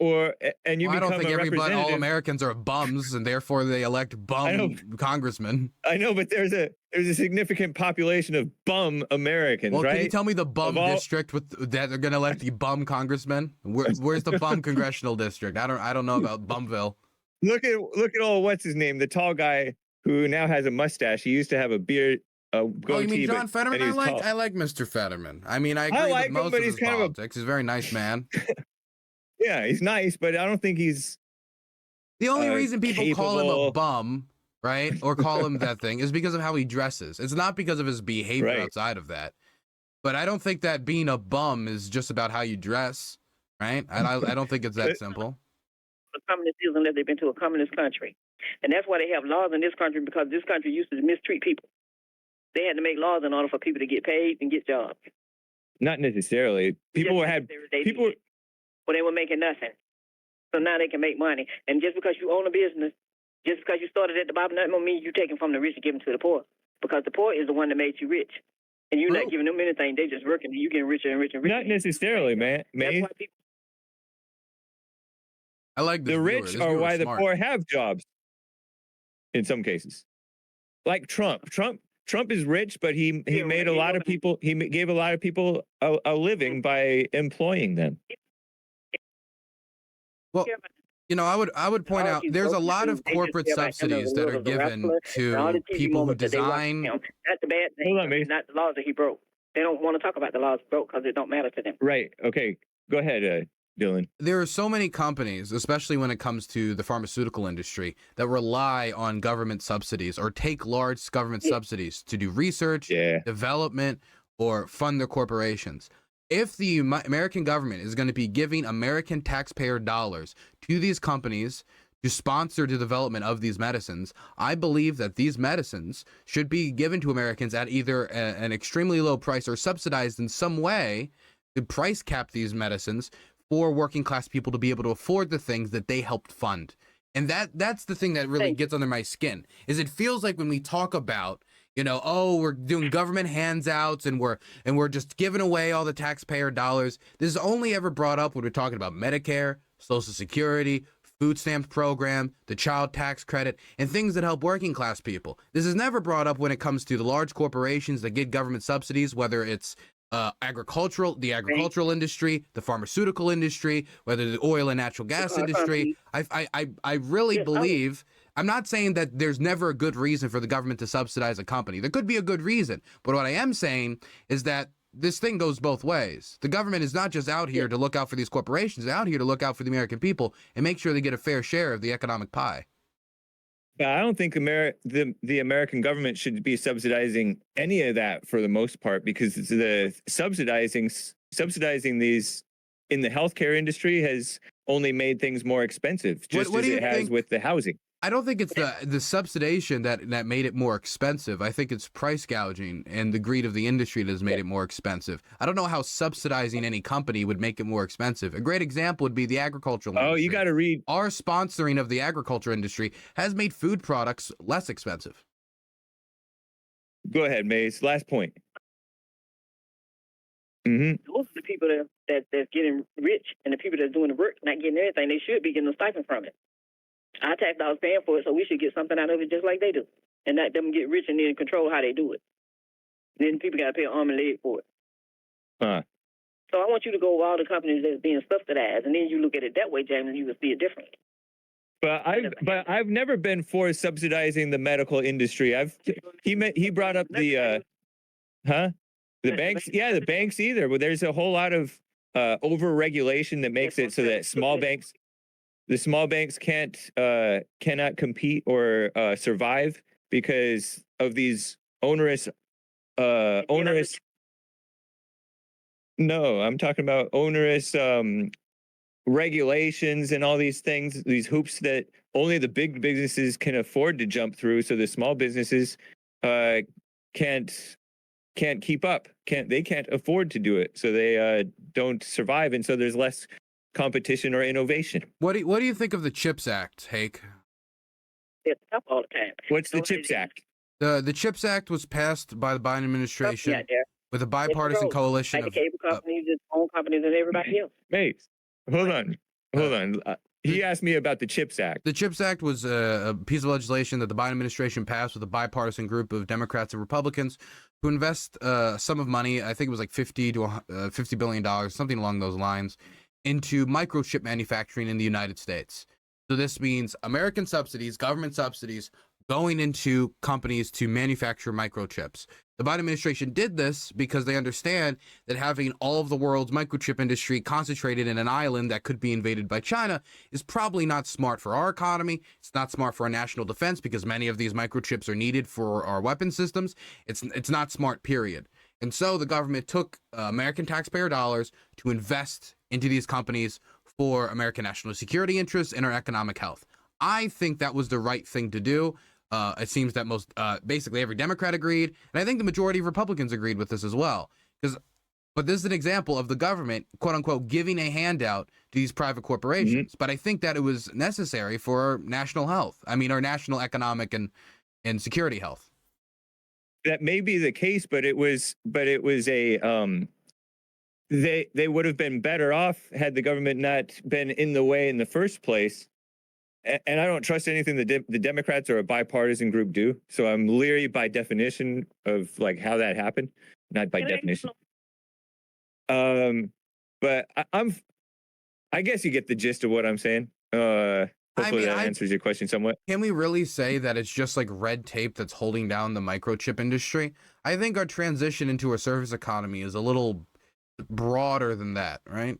and you become a representative. I don't think all Americans are bums, and therefore they elect bum congressmen. I know, but there's a significant population of bum Americans, right? Can you tell me the bum district that they're going to elect the bum congressman? Where's the bum congressional district? I don't know about Bumville. Look at what's his name, the tall guy who now has a mustache. He used to have a beard. Goatee, you mean John Fetterman? I like Mr. Fetterman. I agree with most of his politics. He's a very nice man. Yeah, he's nice, but I don't think he's... The only reason people call him a bum, right, or call him that thing, is because of how he dresses. It's not because of his behavior outside of that. But I don't think that being a bum is just about how you dress, right? I don't think it's that simple. The communism, unless they've been to a communist country. And that's why they have laws in this country, because this country used to mistreat people. They had to make laws in order for people to get paid and get jobs. Not necessarily. People they were making nothing. So now they can make money. And just because you own a business, just because you started at the bottom, that don't mean you taking from the rich and giving to the poor. Because the poor is the one that made you rich. And you're not giving them anything. They just working and you getting richer and richer and richer. Not necessarily, man. I like this the viewer. rich This are viewer's why the smart. poor have jobs. In some cases, like Trump is rich, but he made a lot of people. He gave a lot of people a living by employing them. Well, you know, I would point out there's a lot of corporate subsidies that are given to people who design. That's the bad thing. Hold on, Mace. Not the laws that he broke. They don't want to talk about the laws he broke because it don't matter to them. Right. Okay. Go ahead, Dylan. There are so many companies, especially when it comes to the pharmaceutical industry, that rely on government subsidies or take large government subsidies to do research, development, or fund their corporations. If the American government is going to be giving American taxpayer dollars to these companies to sponsor the development of these medicines, I believe that these medicines should be given to Americans at either an extremely low price or subsidized in some way to price cap these medicines for working class people to be able to afford the things that they helped fund. And that's the thing that really gets under my skin, is it feels like when we talk about, you know, oh, we're doing government handouts and we're just giving away all the taxpayer dollars. This is only ever brought up when we're talking about Medicare, Social Security, food stamps program, the child tax credit, and things that help working class people. This is never brought up when it comes to the large corporations that get government subsidies, whether it's the agricultural industry, the pharmaceutical industry, whether the oil and natural gas industry. I really believe, I'm not saying that there's never a good reason for the government to subsidize a company. There could be a good reason, but what I am saying is that this thing goes both ways. The government is not just out here to look out for these corporations, they're out here to look out for the American people and make sure they get a fair share of the economic pie. I don't think the American government should be subsidizing any of that for the most part, because the subsidizing these in the healthcare industry has only made things more expensive, just as it has with the housing. I don't think it's the subsidization that made it more expensive. I think it's price gouging and the greed of the industry that has made it more expensive. I don't know how subsidizing any company would make it more expensive. A great example would be the agricultural industry. Oh, you got to read. Our sponsoring of the agriculture industry has made food products less expensive. Go ahead, Mace. Last point. Those are the people that's getting rich, and the people that's doing the work not getting anything. They should be getting a stipend from it. Our tax dollars paying for it, so we should get something out of it just like they do. And not them get rich and then control how they do it. And then people got to pay an arm and leg for it. So I want you to go over all the companies that's being subsidized, and then you look at it that way, James, and you will see it differently. But I've never been for subsidizing the medical industry. He brought up the banks. Yeah, the banks either. But there's a whole lot of over regulation that makes it so that the small banks cannot compete or survive because of these onerous. No, I'm talking about onerous regulations and all these things, these hoops that only the big businesses can afford to jump through. So the small businesses can't keep up. They can't afford to do it. So they don't survive, and so there's less competition or innovation. What do you think of the CHIPS Act, Hake? It's up all the time. What's the CHIPS Act? The CHIPS Act was passed by the Biden administration with a bipartisan coalition like the cable companies, its own companies, and everybody else. Mace, hold on. He asked me about the CHIPS Act. The CHIPS Act was a piece of legislation that the Biden administration passed with a bipartisan group of Democrats and Republicans to invest a sum of money, I think it was like $50 billion, something along those lines, into microchip manufacturing in the United States. So this means American subsidies, government subsidies, going into companies to manufacture microchips. The Biden administration did this because they understand that having all of the world's microchip industry concentrated in an island that could be invaded by China is probably not smart for our economy. It's not smart for our national defense because many of these microchips are needed for our weapon systems. It's not smart, period. And so the government took American taxpayer dollars to invest into these companies for American national security interests and our economic health. I think that was the right thing to do. It seems that basically every Democrat agreed, and I think the majority of Republicans agreed with this as well. But this is an example of the government, quote unquote, giving a handout to these private corporations. But I think that it was necessary for our national health. I mean, our national economic and security health. That may be the case, but it was a they would have been better off had the government not been in the way in the first place. And I don't trust anything the Democrats or a bipartisan group do. So I'm leery by definition of like how that happened, not by definition. But I guess you get the gist of what I'm saying. Hopefully that answers your question somewhat. Can we really say that it's just like red tape that's holding down the microchip industry? I think our transition into a service economy is a little broader than that, right?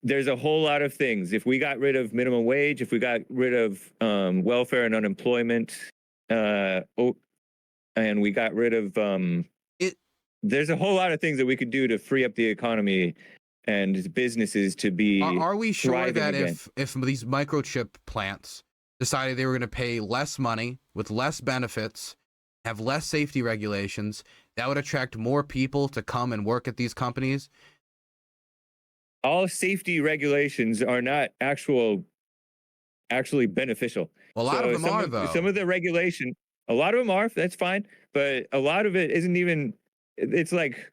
There's a whole lot of things. If we got rid of minimum wage, if we got rid of welfare and unemployment, and we got rid of there's a whole lot of things that we could do to free up the economy and businesses to be. Are we sure that again? if these microchip plants decided they were going to pay less money with less benefits, have less safety regulations, that would attract more people to come and work at these companies? All safety regulations are not actually beneficial. Well, a lot of them are, though. Some of the regulation, a lot of them are, that's fine. But a lot of it isn't even, it's like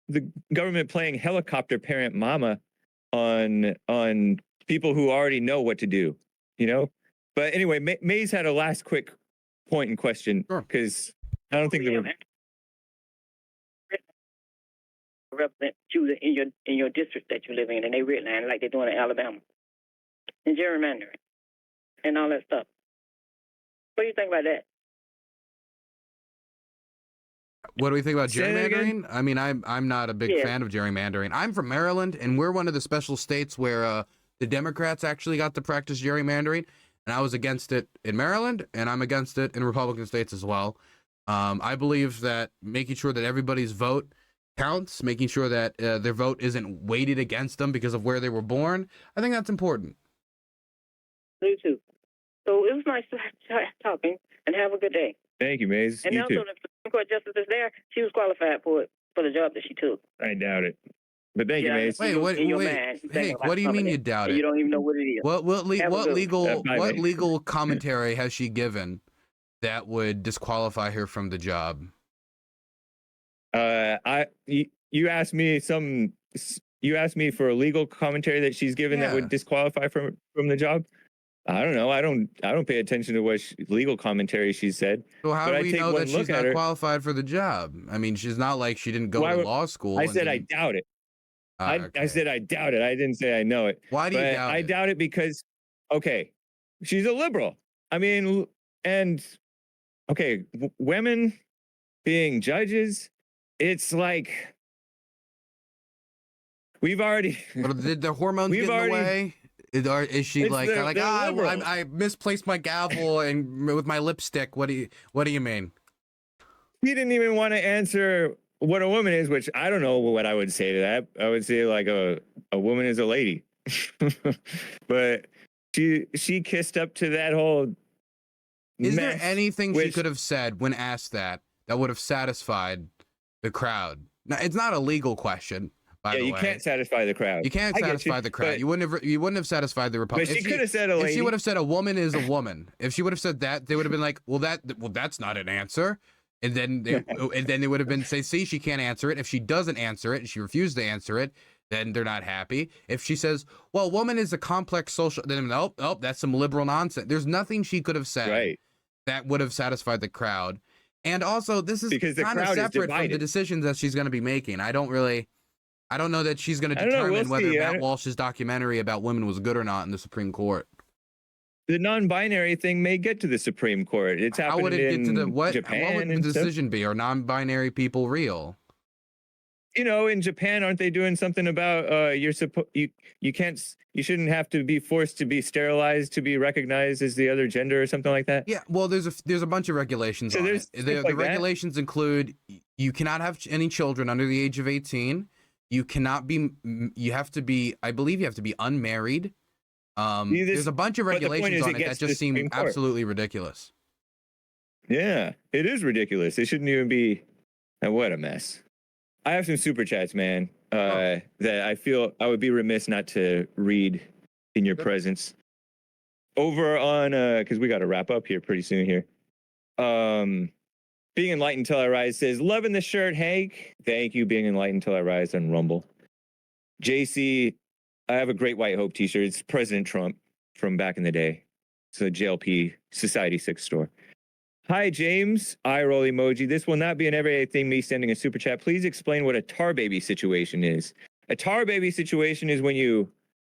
the government playing helicopter parent mama on people who already know what to do, you know? But anyway, Maze had a last quick point in question, because I don't think there were... represent you in your district that you live in, and they redline like they're doing in Alabama, and gerrymandering, and all that stuff. What do you think about that? What do we think about gerrymandering? I mean, I'm not a big fan of gerrymandering. I'm from Maryland, and we're one of the special states where the Democrats actually got to practice gerrymandering, and I was against it in Maryland, and I'm against it in Republican states as well. I believe that making sure that everybody's vote counts, making sure that their vote isn't weighted against them because of where they were born, I think that's important. Me too. So it was nice talking, and have a good day. Thank you, Maze. And you also, too. if the Supreme Court justice is there, she was qualified for the job that she took. I doubt it. But thank you, Maze. Wait, what do you mean you doubt it? You don't even know what it is. What legal commentary has she given that would disqualify her from the job? You asked me for a legal commentary that she's given that would disqualify from the job. I don't know. I don't pay attention to what legal commentary she said. So how do we know that she's not qualified for the job? I mean, she's not like she didn't go to law school. I said I doubt it. I said I doubt it. I didn't say I know it. Why do you doubt it? I doubt it because, okay, she's a liberal. I mean, and okay, women being judges, it's like we've already. Did the hormones get in the way? Is she like I misplaced my gavel and with my lipstick? What do you mean? He didn't even want to answer what a woman is, which I don't know what I would say to that. I would say like a woman is a lady, but she kissed up to that whole. Is there anything she could have said when asked that would have satisfied the crowd? Now, it's not a legal question. By the way, you can't satisfy the crowd. You can't satisfy the crowd. You wouldn't have satisfied the Republicans. But she could have said a lady. If she would have said a woman is a woman, if she would have said that, they would have been like, well, that's not an answer. And then they would have been say, see, she can't answer it. If she doesn't answer it and she refused to answer it, then they're not happy. If she says, well, woman is a complex social, then nope, that's some liberal nonsense. There's nothing she could have said that would have satisfied the crowd. And also, this is kind of separate from the decisions that she's going to be making. I don't know that she's going to determine whether Matt Walsh's documentary about women was good or not in the Supreme Court. The non-binary thing may get to the Supreme Court. It's happening How would it get to Japan. What would the decision be? Are non-binary people real? You know, in Japan, aren't they doing something about you shouldn't have to be forced to be sterilized to be recognized as the other gender or something like that? Yeah, well, there's a bunch of regulations on it. The regulations include you cannot have any children under the age of 18. You have to be unmarried. There's a bunch of regulations on it that just seem absolutely ridiculous. Yeah, it is ridiculous. It shouldn't even be. What a mess. I have some super chats, man, that I feel I would be remiss not to read in your presence. Over on, because we got to wrap up here pretty soon here. Being Enlightened Till I Rise says, loving the shirt, Hank. Thank you, Being Enlightened Till I Rise on Rumble. JC, I have a Great White Hope t-shirt. It's President Trump from back in the day. It's a JLP Society 6 store. Hi, James. Eye roll emoji. This will not be an everyday thing, me sending a super chat. Please explain what a tar baby situation is. A tar baby situation is when you,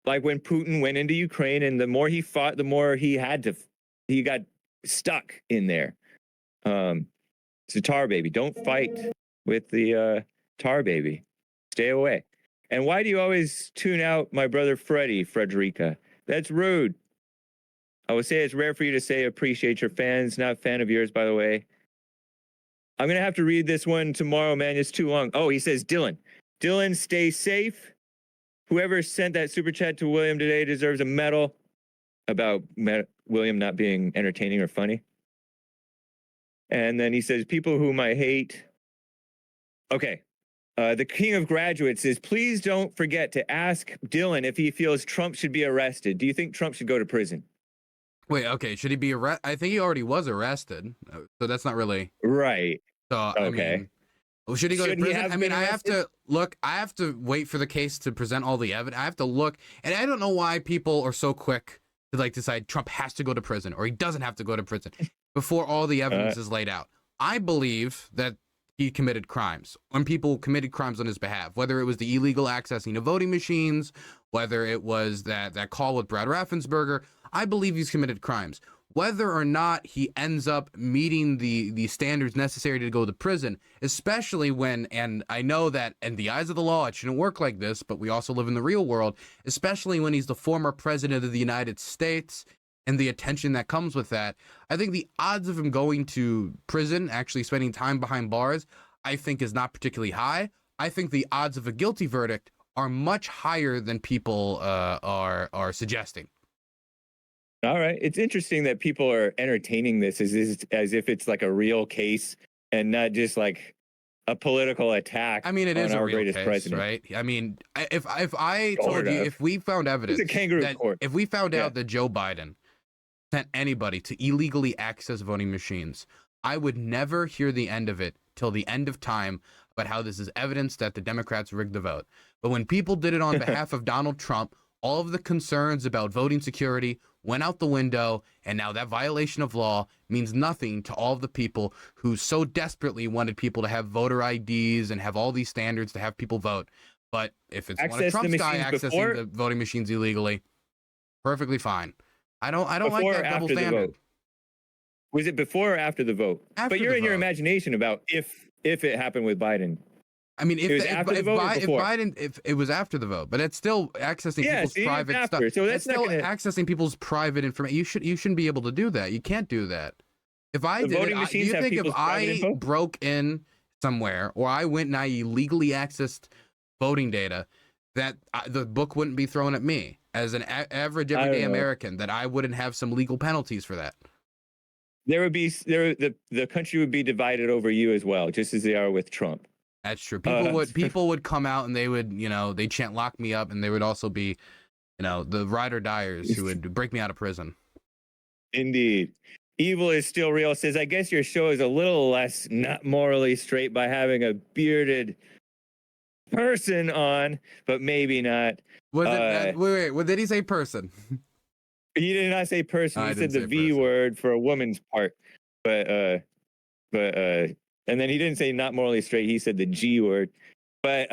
like when Putin went into Ukraine and the more he fought, the more he got stuck in there. It's a tar baby. Don't fight with the tar baby. Stay away. And why do you always tune out my brother Freddie, Frederica? That's rude. I would say it's rare for you to say appreciate your fans. Not a fan of yours, by the way. I'm going to have to read this one tomorrow, man. It's too long. Oh, he says, Dylan. Dylan, stay safe. Whoever sent that super chat to William today deserves a medal about William not being entertaining or funny. And then he says, people whom I hate. Okay. The King of Graduates says, please don't forget to ask Dylan if he feels Trump should be arrested. Do you think Trump should go to prison? Wait, okay. Should he be arrested? I think he already was arrested. So that's not really. Right. So, okay. I mean, should he go to prison? I mean, I have to look. I have to wait for the case to present all the evidence. I have to look. And I don't know why people are so quick to like decide Trump has to go to prison or he doesn't have to go to prison before all the evidence is laid out. I believe that he committed crimes when people committed crimes on his behalf, whether it was the illegal accessing of voting machines, whether it was that call with Brad Raffensperger. I believe he's committed crimes. Whether or not he ends up meeting the standards necessary to go to prison, especially when, and I know that in the eyes of the law, it shouldn't work like this, but we also live in the real world, especially when he's the former president of the United States and the attention that comes with that. I think the odds of him going to prison, actually spending time behind bars, I think is not particularly high. I think the odds of a guilty verdict are much higher than people are suggesting. All right. It's interesting that people are entertaining this as if it's like a real case and not just like a political attack. I mean, it is on a our real greatest case, president. right? I mean, if I told you, if we found evidence, It's a kangaroo that, court. if we found out that Joe Biden sent anybody to illegally access voting machines, I would never hear the end of it till the end of time about how this is evidence that the Democrats rigged the vote. But when people did it on behalf of Donald Trump, all of the concerns about voting security went out the window, and now that violation of law means nothing to all of the people who so desperately wanted people to have voter IDs and have all these standards to have people vote. But if it's one of Trump's guy accessing the voting machines illegally, perfectly fine. I don't like that double standard. Was it before or after the vote? After but you're the in your vote. imagination about if it happened with Biden. I mean, if Biden, if it was after the vote, but it's still accessing people's private stuff. So that's still not accessing people's private information. You shouldn't be able to do that. You can't do that. If I did it, do you think if I broke in somewhere or I went and I illegally accessed voting data, that the book wouldn't be thrown at me as an average everyday American, that I wouldn't have some legal penalties for that? There would be the country would be divided over you as well, just as they are with Trump. That's true. People would come out and they would, they chant "lock me up," and they would also be, the ride or diers who would break me out of prison. Indeed. Evil is still real says, I guess your show is a little less not morally straight by having a bearded person on, but maybe not. Wait, what did he say? Person? He did not say person. He said the V word for a woman's part, but and then he didn't say not morally straight. He said the G word. But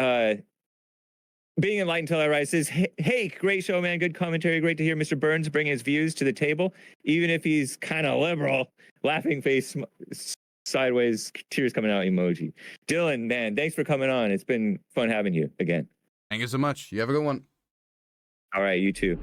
Being Enlightened Till I Rise says, hey, great show, man. Good commentary. Great to hear Mr. Burns bring his views to the table, even if he's kind of liberal. Laughing face, sideways, tears coming out emoji. Dylan, man, thanks for coming on. It's been fun having you again. Thank you so much. You have a good one. All right, you too.